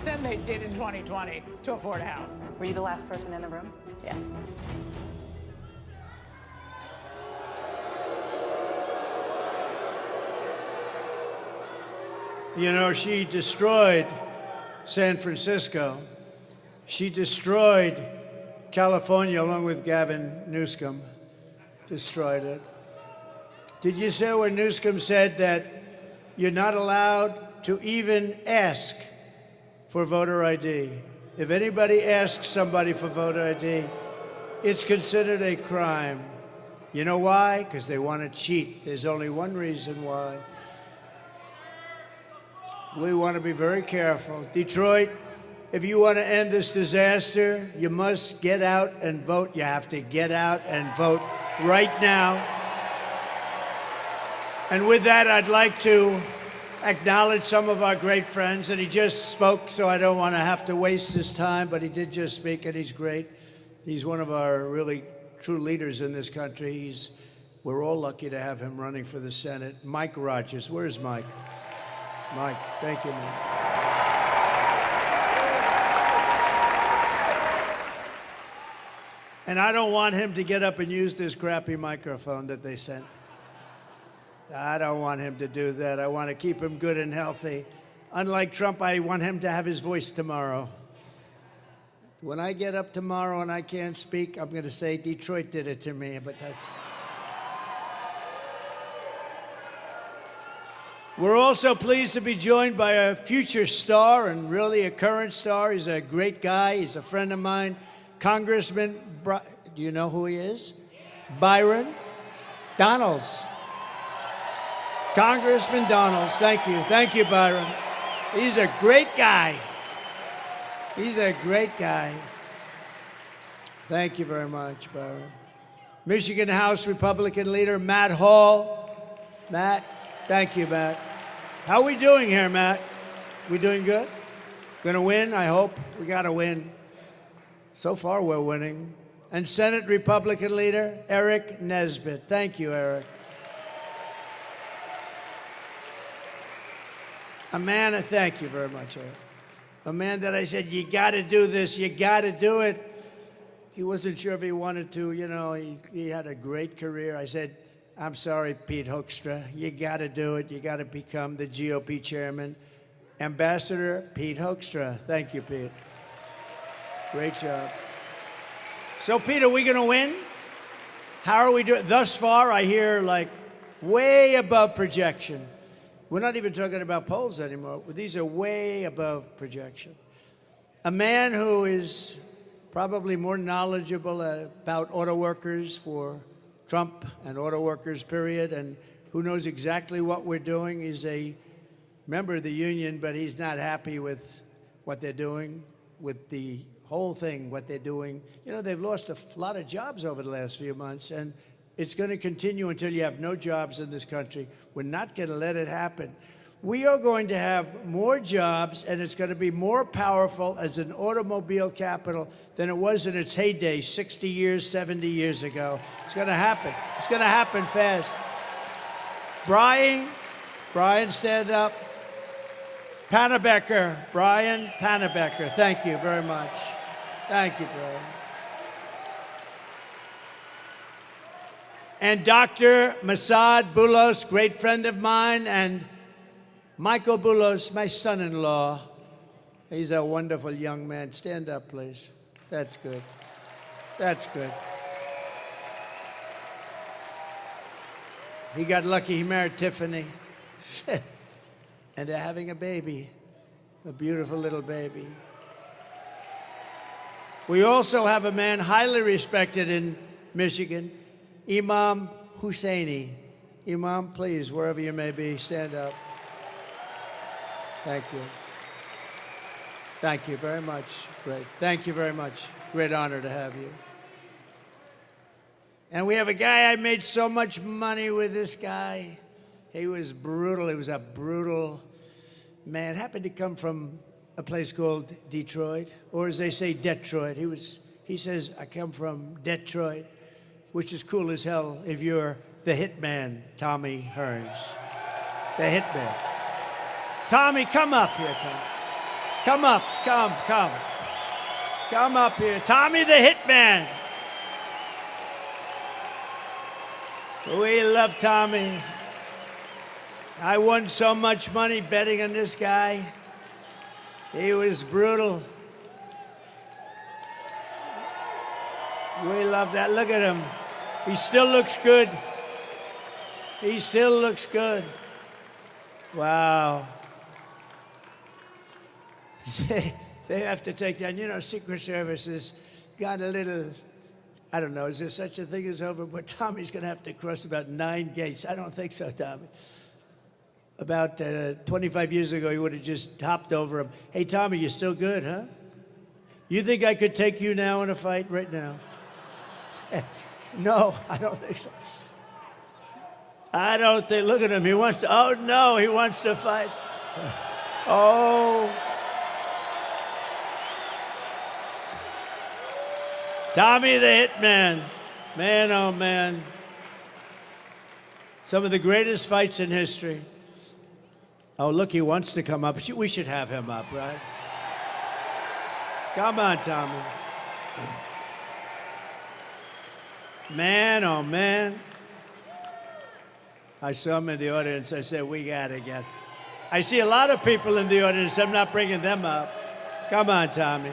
than they did in 2020 to afford a house.
Were you the last person in the room? Yes.
You know, she destroyed San Francisco. She destroyed California along with Gavin Newsom. Destroyed it. Did you say when Newsom said that you're not allowed to even ask for voter ID? If anybody asks somebody for voter ID, it's considered a crime. You know why? Because they want to cheat. There's only one reason why. We want to be very careful. Detroit, if you want to end this disaster, you must get out and vote. You have to get out and vote right now. And with that, I'd like to acknowledge some of our great friends. And he just spoke, so I don't want to have to waste his time, but he did just speak, and he's great. He's one of our really true leaders in this country. We're all lucky to have him running for the Senate. Mike Rogers. Where's Mike? Mike, thank you, man. And I don't want him to get up and use this crappy microphone that they sent. I don't want him to do that. I want to keep him good and healthy. Unlike Trump, I want him to have his voice tomorrow. When I get up tomorrow and I can't speak, I'm going to say Detroit did it to me, but that's... We're also pleased to be joined by a future star and really a current star. He's a great guy. He's a friend of mine. Congressman, do you know who he is? Byron Donalds. Congressman Donalds, thank you. Thank you, Byron. He's a great guy. He's a great guy. Thank you very much, Byron. Michigan House Republican leader Matt Hall. Matt, thank you, Matt. How are we doing here, Matt? We doing good? Gonna win, I hope. We gotta win. So far, we're winning. And Senate Republican leader Eric Nesbitt. Thank you, Eric. Thank you very much, Eric. A man that I said, you gotta do this, you gotta do it. He wasn't sure if he wanted to, you know, he had a great career. I said, I'm sorry, Pete Hoekstra, you gotta do it. You gotta become the GOP chairman. Ambassador Pete Hoekstra. Thank you, Pete. Great job. So, Pete, are we gonna win? How are we doing? Thus far, I hear like way above projection. We're not even talking about polls anymore. These are way above projection. A man who is probably more knowledgeable about auto workers for Trump and auto workers, period, and who knows exactly what we're doing. He's a member of the union, but he's not happy with what they're doing, with the whole thing, what they're doing. You know, they've lost a lot of jobs over the last few months, and it's going to continue until you have no jobs in this country. We're not going to let it happen. We are going to have more jobs, and it's going to be more powerful as an automobile capital than it was in its heyday 60 years, 70 years ago. It's going to happen. It's going to happen fast. Brian, stand up. Pannebecker, Brian Pannebecker. Thank you very much. Thank you, Brian. And Dr. Masad Boulos, great friend of mine, and Michael Boulos, my son-in-law. He's a wonderful young man. Stand up, please. That's good. That's good. He got lucky. He married Tiffany. And they're having a baby, a beautiful little baby. We also have a man highly respected in Michigan, Imam Husseini. Imam, please, wherever you may be, stand up. Thank you. Thank you very much. Great. Thank you very much. Great honor to have you. And we have a guy, I made so much money with this guy. He was brutal. He was a brutal man. Happened to come from a place called Detroit, or as they say, Detroit. He says, I come from Detroit, which is cool as hell if you're the hitman, Tommy Hearns. The hitman. Tommy, come up here, Tommy. Come up, come. Come up here. Tommy the hitman. We love Tommy. I won so much money betting on this guy. He was brutal. We love that. Look at him. He still looks good. He still looks good. Wow. They have to take down. You know, Secret Service has got a little, I don't know, is there such a thing as over? But Tommy's going to have to cross about 9 gates. I don't think so, Tommy. About 25 years ago, he would have just hopped over him. Hey, Tommy, you still good, huh? You think I could take you now in a fight right now? No, I don't think so. I don't think, look at him, he wants to, oh no, he wants to fight. Oh. Tommy the Hitman. Man, oh man. Some of the greatest fights in history. Oh, look, he wants to come up. We should have him up, right? Come on, Tommy. Man, oh man. I saw him in the audience. I said, we got to get. I see a lot of people in the audience. I'm not bringing them up. Come on, Tommy.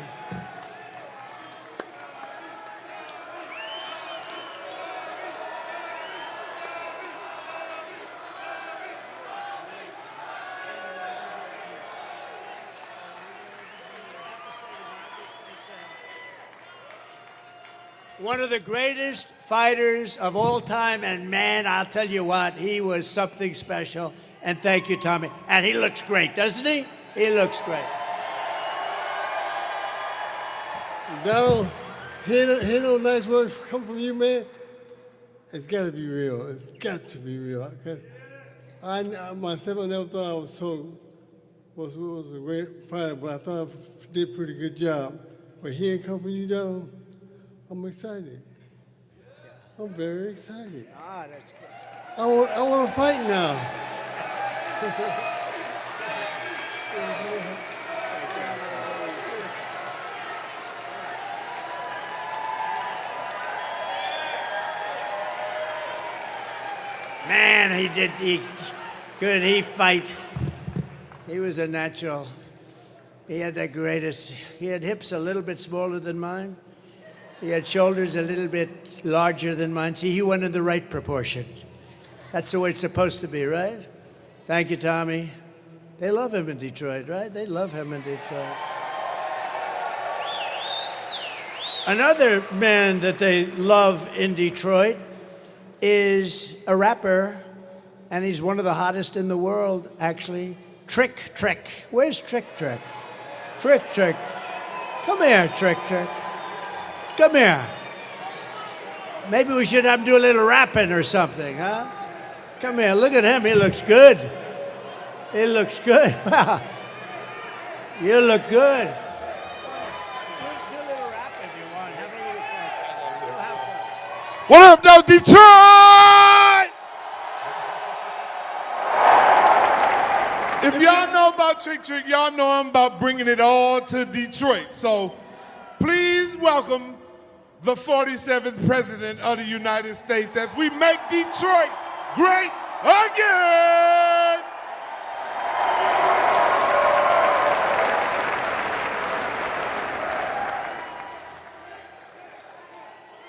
One of the greatest fighters of all time, and man, I'll tell you what, he was something special. And thank you, Tommy. And he looks great, doesn't he? He looks great.
Donald, hear those nice words come from you, man? It's got to be real. It's got to be real. Because I myself, I never thought I was a great fighter, but I thought I did a pretty good job. But hearing come from you, Donald, I'm excited. I'm very excited.
Ah, that's good.
I want to fight now.
Man, could he fight? He was a natural. He had the greatest. He had hips a little bit smaller than mine. He had shoulders a little bit larger than mine. See, he went in the right proportion. That's the way it's supposed to be, right? Thank you, Tommy. They love him in Detroit, right? They love him in Detroit. Another man that they love in Detroit is a rapper, and he's one of the hottest in the world, actually. Trick Trick. Where's Trick Trick? Trick Trick. Come here, Trick Trick. Come here. Maybe we should have him do a little rapping or something, huh? Come here, look at him, he looks good. He looks good. Wow. You look good. Do a little rap if you want. Have a little fun.
What up, though, Detroit? If y'all know about Trick Trick, y'all know I'm about bringing it all to Detroit. So please welcome the 47th President of the United States as we make Detroit great again.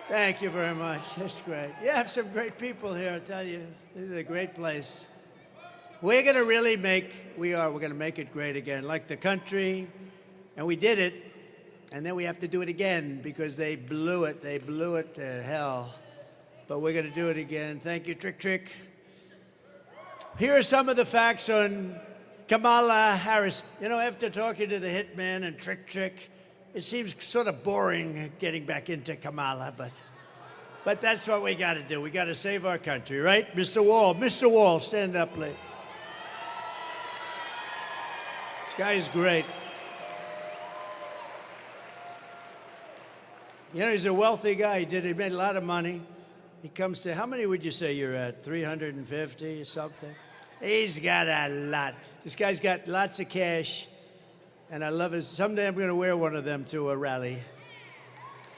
Thank you very much. That's great. You have some great people here, I tell you. This is a great place. We're going to really we're going to make it great again, like the country. And we did it. And then we have to do it again because they blew it. They blew it to hell. But we're going to do it again. Thank you, Trick Trick. Here are some of the facts on Kamala Harris. You know, after talking to the hitman and Trick Trick, it seems sort of boring getting back into Kamala, but But that's what we got to do. We got to save our country, right? Mr. Wall. Mr. Wall, stand up, please. This guy is great. You know, he's a wealthy guy. He made a lot of money. He comes to, how many would you say you're at? 350 or something? He's got a lot. This guy's got lots of cash. And I love his, someday I'm going to wear one of them to a rally.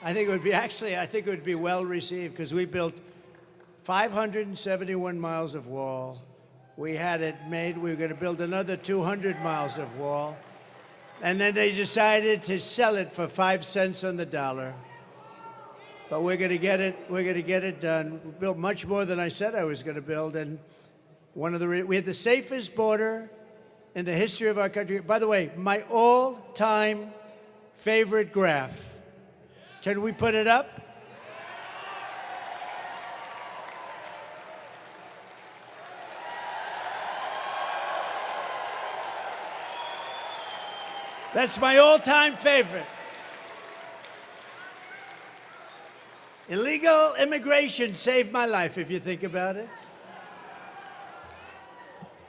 I think it would be well received because we built 571 miles of wall. We had it made. We were going to build another 200 miles of wall. And then they decided to sell it for 5 cents on the dollar. But we're going to get it. We're going to get it done. We built much more than I said I was going to build. And we had the safest border in the history of our country. By the way, my all-time favorite graph. Can we put it up? That's my all-time favorite. Illegal immigration saved my life, if you think about it.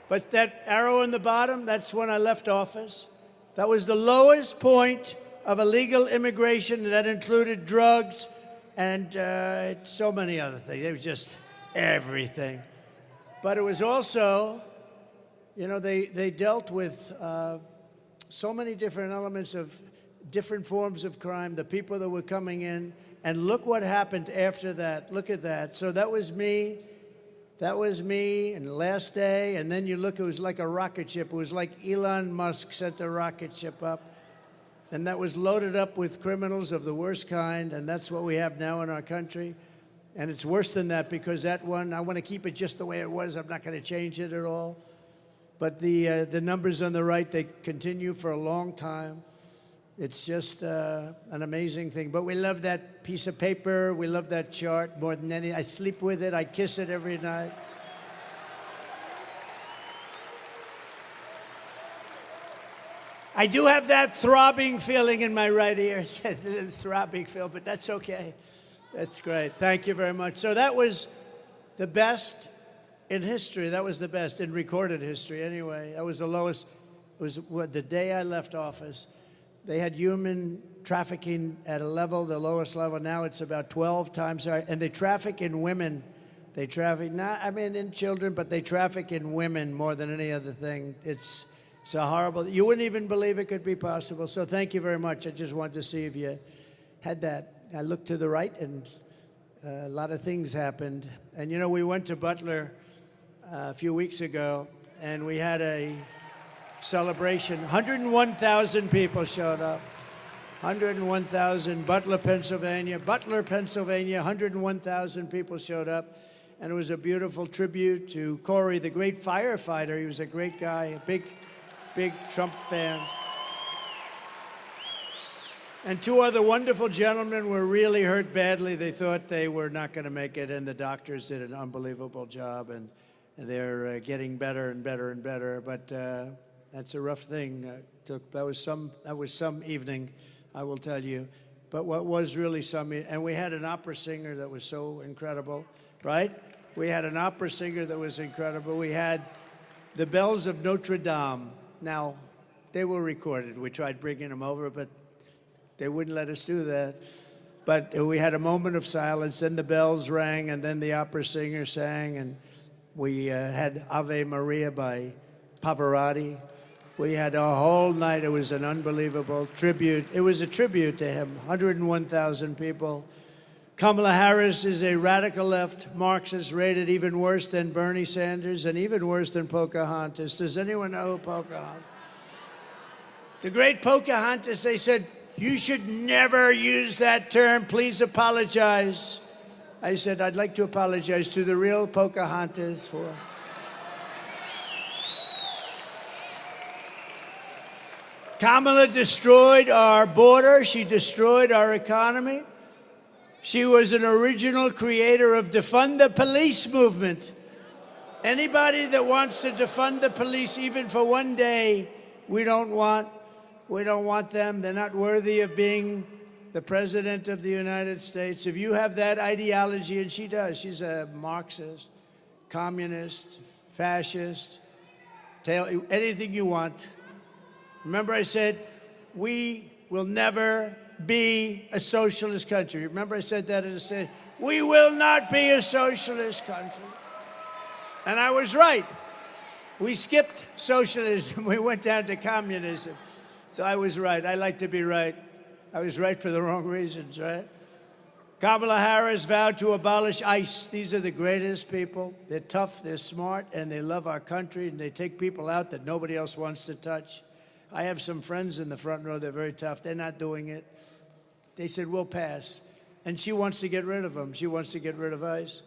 But that arrow in the bottom, that's when I left office. That was the lowest point of illegal immigration. That included drugs and so many other things. It was just everything. But it was also, you know, they dealt with so many different elements of different forms of crime, the people that were coming in. And look what happened after that. Look at that. So that was me. That was me, and the last day, and then you look, it was like a rocket ship. It was like Elon Musk sent a rocket ship up, and that was loaded up with criminals of the worst kind, and that's what we have now in our country. And it's worse than that because that one, I want to keep it just the way it was. I'm not going to change it at all. But the numbers on the right, they continue for a long time. It's just an amazing thing. But we love that piece of paper. We love that chart more than any. I sleep with it. I kiss it every night. I do have that throbbing feeling in my right ear. Throbbing feel, but that's okay. That's great. Thank you very much. So that was the best in history. That was the best in recorded history anyway. That was the lowest. It was the day I left office. They had human trafficking at a level, the lowest level. Now it's about 12 times higher. And they traffic in women. They traffic, in children, but they traffic in women more than any other thing. It's a horrible, you wouldn't even believe it could be possible. So thank you very much. I just wanted to see if you had that. I looked to the right, and a lot of things happened. And, you know, we went to Butler a few weeks ago, and we had a celebration. 101,000 people showed up. 101,000, Butler, Pennsylvania. 101,000 people showed up. And it was a beautiful tribute to Corey, the great firefighter. He was a great guy, a big Trump fan. And two other wonderful gentlemen were really hurt badly. They thought they were not going to make it, and the doctors did an unbelievable job, and they're getting better and better and better. But that's a rough thing. That was some evening, I will tell you. But what was really some, and we had an opera singer that was so incredible, right? We had an opera singer that was incredible. We had the bells of Notre Dame. Now, they were recorded. We tried bringing them over, but they wouldn't let us do that. But we had a moment of silence, then the bells rang, and then the opera singer sang, and we had Ave Maria by Pavarotti. We had a whole night. It was an unbelievable tribute. It was a tribute to him. 101,000 people. Kamala Harris is a radical left Marxist, rated even worse than Bernie Sanders and even worse than Pocahontas. Does anyone know Pocahontas? The great Pocahontas, they said, "You should never use that term. Please apologize." I said, "I'd like to apologize to the real Pocahontas for..." Kamala destroyed our border. She destroyed our economy. She was an original creator of defund the police movement. Anybody that wants to defund the police, even for one day, we don't want them. They're not worthy of being the President of the United States, if you have that ideology, and she does, she's a Marxist, communist, fascist, anything you want. Remember I said, we will never be a socialist country. Remember I said that in a state. We will not be a socialist country. And I was right. We skipped socialism. We went down to communism. So I was right. I like to be right. I was right for the wrong reasons, right? Kamala Harris vowed to abolish ICE. These are the greatest people. They're tough, they're smart, and they love our country, and they take people out that nobody else wants to touch. I have some friends in the front row. They're very tough. They're not doing it. They said, we'll pass. And she wants to get rid of them. She wants to get rid of ICE.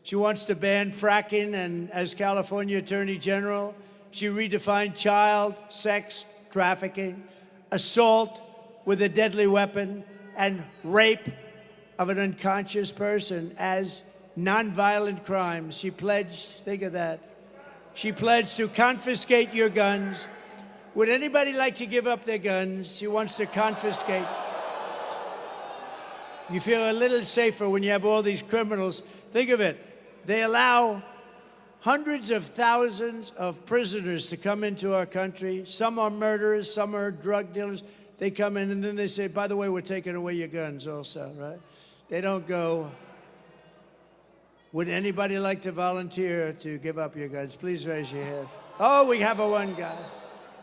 She wants to ban fracking, and as California Attorney General, she redefined child sex trafficking, assault with a deadly weapon, and rape of an unconscious person as nonviolent crimes. She pledged, think of that, she pledged to confiscate your guns. Would anybody like to give up their guns? She wants to confiscate. You feel a little safer when you have all these criminals. Think of it. They allow hundreds of thousands of prisoners to come into our country. Some are murderers, some are drug dealers. They come in and then they say, by the way, we're taking away your guns also, right? They don't go, would anybody like to volunteer to give up your guns? Please raise your hand. Oh, we have one guy.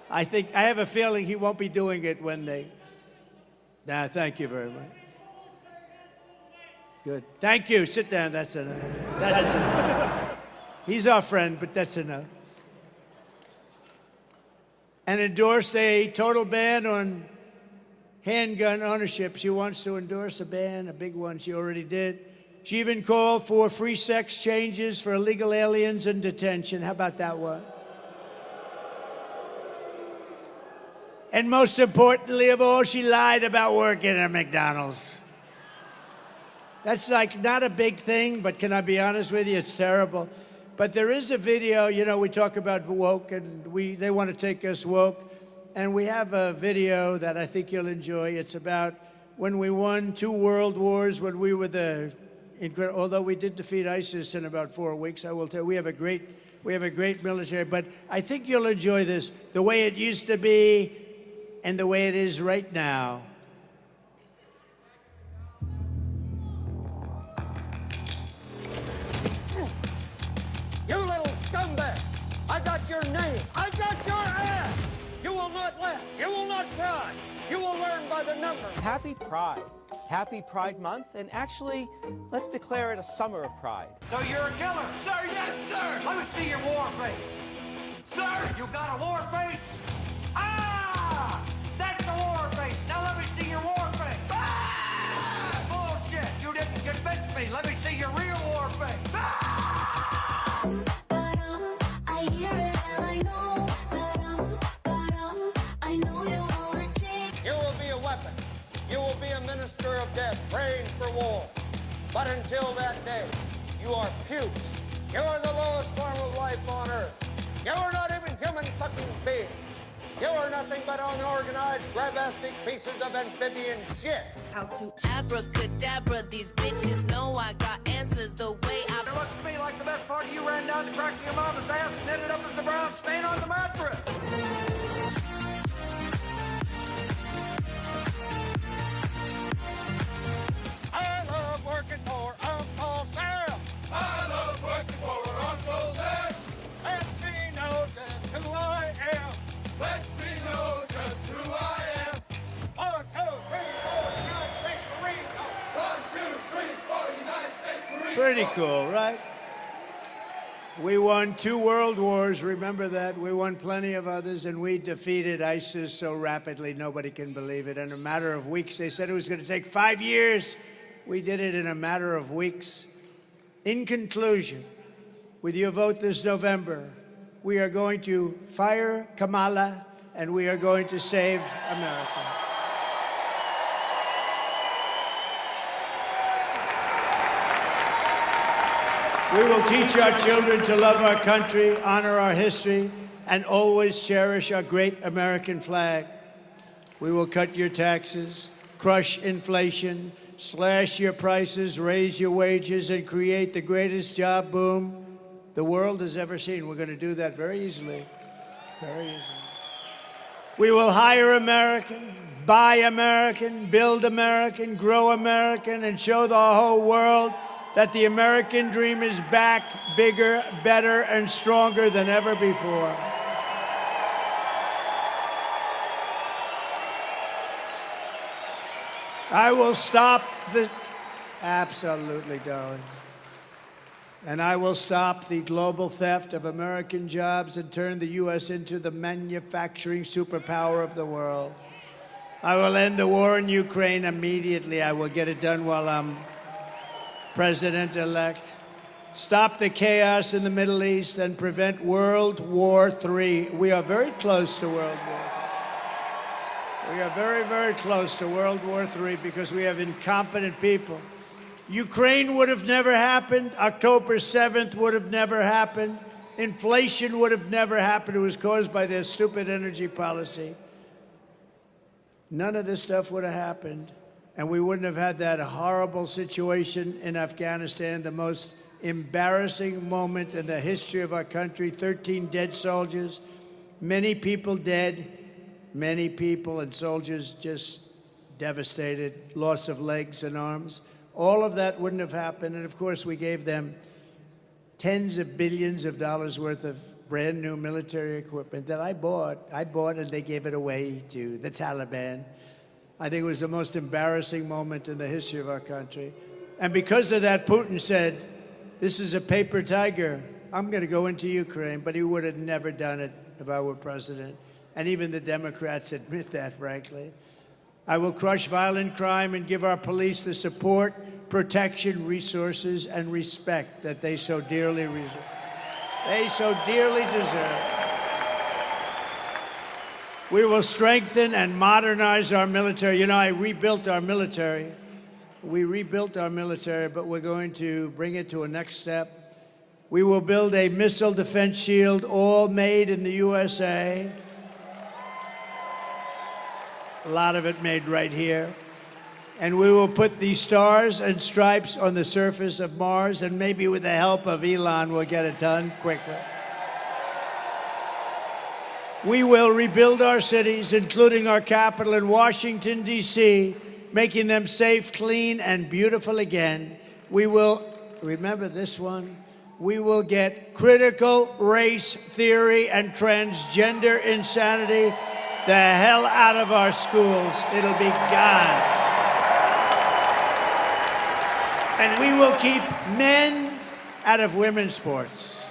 I have a feeling he won't be doing it when they, thank you very much. Good. Thank you. Sit down. That's enough. That's enough. He's our friend, but that's enough. And endorsed a total ban on handgun ownership. She wants to endorse a ban, a big one. She already did. She even called for free sex changes for illegal aliens in detention. How about that one? And most importantly of all, she lied about working at McDonald's. That's like not a big thing, but can I be honest with you? It's terrible. But there is a video, you know, we talk about woke, and they want to take us woke. And we have a video that I think you'll enjoy. It's about when we won 2 world wars, when we were although we did defeat ISIS in about 4 weeks, I will tell you, we have a great military. But I think you'll enjoy this, the way it used to be and the way it is right now.
You little scumbag! I got your name! I got your ass! You will not laugh! You will not cry! You will learn by the numbers!
Happy Pride. Happy Pride Month, and actually, let's declare it a summer of pride.
So you're a killer? Sir, yes, sir! Let me see your war face! Sir, you got a war face? Ah! That's a war face! Now let me see your war face! Ah! Bullshit! You didn't convince me! Let me see your real war face! Ah! You will be a weapon. You will be a minister of death, praying for war. But until that day, you are pukes. You are the lowest form of life on earth. You are not even human fucking beings. You are nothing but unorganized, grabastic pieces of amphibian shit.
How to abracadabra, these bitches know I got answers the way I...
It looks to me like the best part of you ran down the crack of your mama's ass and ended up as the brown stain on the mattress. I love working for Uncle Sam. I love working for Uncle Sam. Let me know just who I am. Let me know just who I am. 1, 2, 3, 4, United States Marine Corps. 1, 2, 3, 4, United States Marine Corps.
Pretty cool, right? We won 2 world wars, remember that? We won plenty of others, and we defeated ISIS so rapidly nobody can believe it. In a matter of weeks, they said it was going to take 5 years. We did it in a matter of weeks. In conclusion, with your vote this November, we are going to fire Kamala, and we are going to save America. We will teach our children to love our country, honor our history, and always cherish our great American flag. We will cut your taxes. crush inflation, slash your prices, raise your wages, and create the greatest job boom the world has ever seen. We're going to do that very easily. Very easily. We will hire American, buy American, build American, grow American, and show the whole world that the American dream is back, bigger, better, and stronger than ever before. I will stop the... Absolutely, darling. And I will stop the global theft of American jobs and turn the U.S. into the manufacturing superpower of the world. I will end the war in Ukraine immediately. I will get it done while I'm president-elect. Stop the chaos in the Middle East and prevent World War III. We are very close to World War III. We are very, very close to World War III because we have incompetent people. Ukraine would have never happened. October 7th would have never happened. Inflation would have never happened. It was caused by their stupid energy policy. None of this stuff would have happened, and we wouldn't have had that horrible situation in Afghanistan, the most embarrassing moment in the history of our country. 13 dead soldiers, many people dead, many people and soldiers just devastated, loss of legs and arms. All of that wouldn't have happened, and of course we gave them tens of billions of dollars worth of brand new military equipment that I bought and they gave it away to the Taliban. I think it was the most embarrassing moment in the history of our country. And because of that, Putin said, this is a paper tiger. I'm going to go into Ukraine, but he would have never done it if I were president. And even the Democrats admit that, frankly. I will crush violent crime and give our police the support, protection, resources, and respect that they so dearly deserve. We will strengthen and modernize our military. You know, I rebuilt our military. We rebuilt our military, but we're going to bring it to a next step. We will build a missile defense shield, all made in the USA. A lot of it made right here. And we will put the stars and stripes on the surface of Mars, and maybe with the help of Elon, we'll get it done quickly. We will rebuild our cities, including our capital in Washington, D.C., making them safe, clean, and beautiful again. We will, remember this one, we will get critical race theory and transgender insanity the hell out of our schools. It'll be gone. And we will keep men out of women's sports.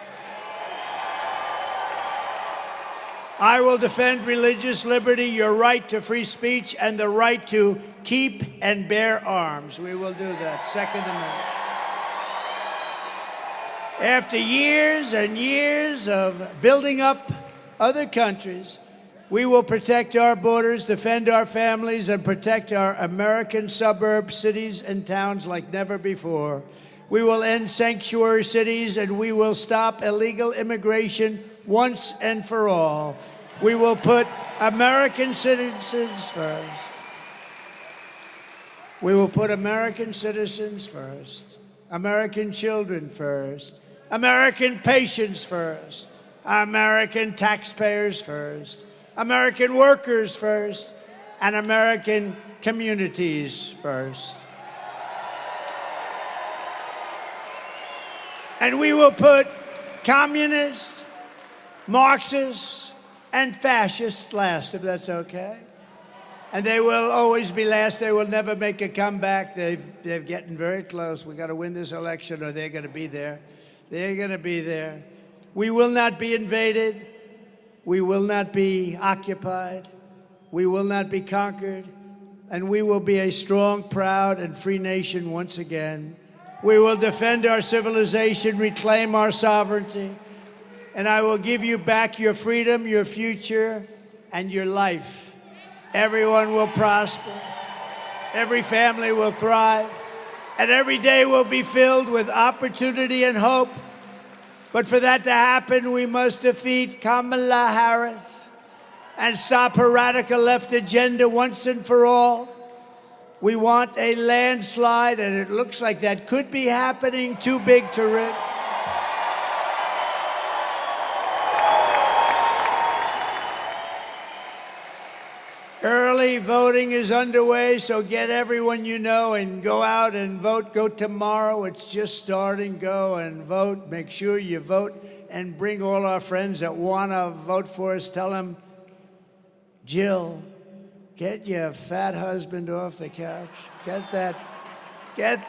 I will defend religious liberty, your right to free speech, and the right to keep and bear arms. We will do that. Second Amendment. After years and years of building up other countries, we will protect our borders, defend our families, and protect our American suburbs, cities, and towns like never before. We will end sanctuary cities, and we will stop illegal immigration once and for all. We will put American citizens first. We will put American citizens first, American children first, American patients first, American taxpayers first, American workers first, and American communities first. And we will put communists, Marxists, and fascists last, if that's okay. And they will always be last. They will never make a comeback. They're getting very close. We got to win this election or they're going to be there. They're going to be there. We will not be invaded. We will not be occupied. We will not be conquered. And we will be a strong, proud, and free nation once again. We will defend our civilization, reclaim our sovereignty, and I will give you back your freedom, your future, and your life. Everyone will prosper. Every family will thrive. And every day will be filled with opportunity and hope. But for that to happen, we must defeat Kamala Harris and stop her radical left agenda once and for all. We want a landslide, and it looks like that could be happening. Too big to risk. Early voting is underway, so get everyone you know and go out and vote. Go tomorrow. It's just starting. Go and vote. Make sure you vote and bring all our friends that want to vote for us. Tell them, Jill, get your fat husband off the couch. Get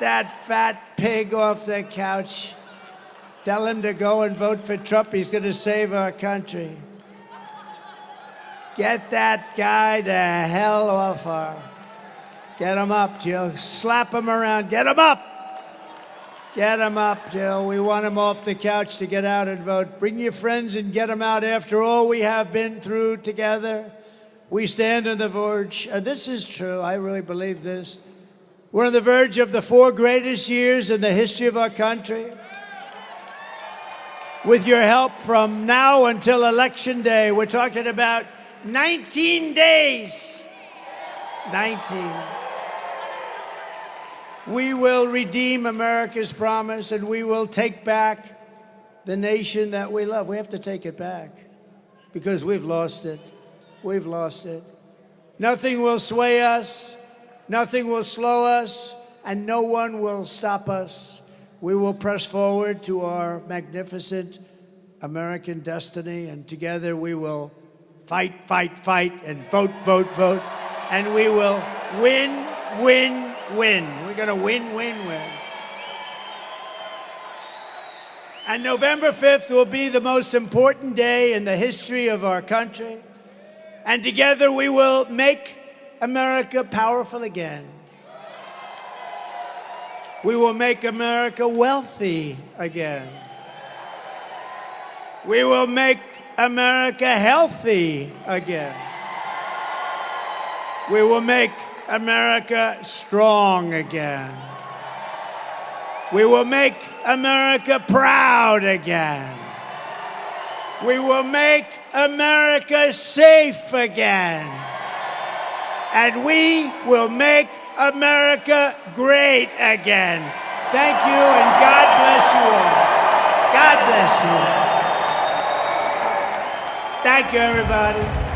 that fat pig off the couch. Tell him to go and vote for Trump. He's going to save our country. Get that guy the hell off her. Get him up, Jill. Slap him around. Get him up. Get him up, Jill. We want him off the couch to get out and vote. Bring your friends and get them out. After all we have been through together, we stand on the verge, and this is true, I really believe this. We're on the verge of the 4 greatest years in the history of our country. With your help from now until Election Day, we're talking about 19 days. 19. We will redeem America's promise, and we will take back the nation that we love. We have to take it back because we've lost it. We've lost it. Nothing will sway us. Nothing will slow us, and no one will stop us. We will press forward to our magnificent American destiny, and together we will fight, fight, fight, and vote, vote, vote, and we will win, win, win. We're going to win, win, win. And November 5th will be the most important day in the history of our country, and together we will make America powerful again. We will make America wealthy again. We will make America healthy again. We will make America strong again. We will make America proud again. We will make America safe again. And we will make America great again. Thank you, and God bless you all. God bless you. Thank you, everybody.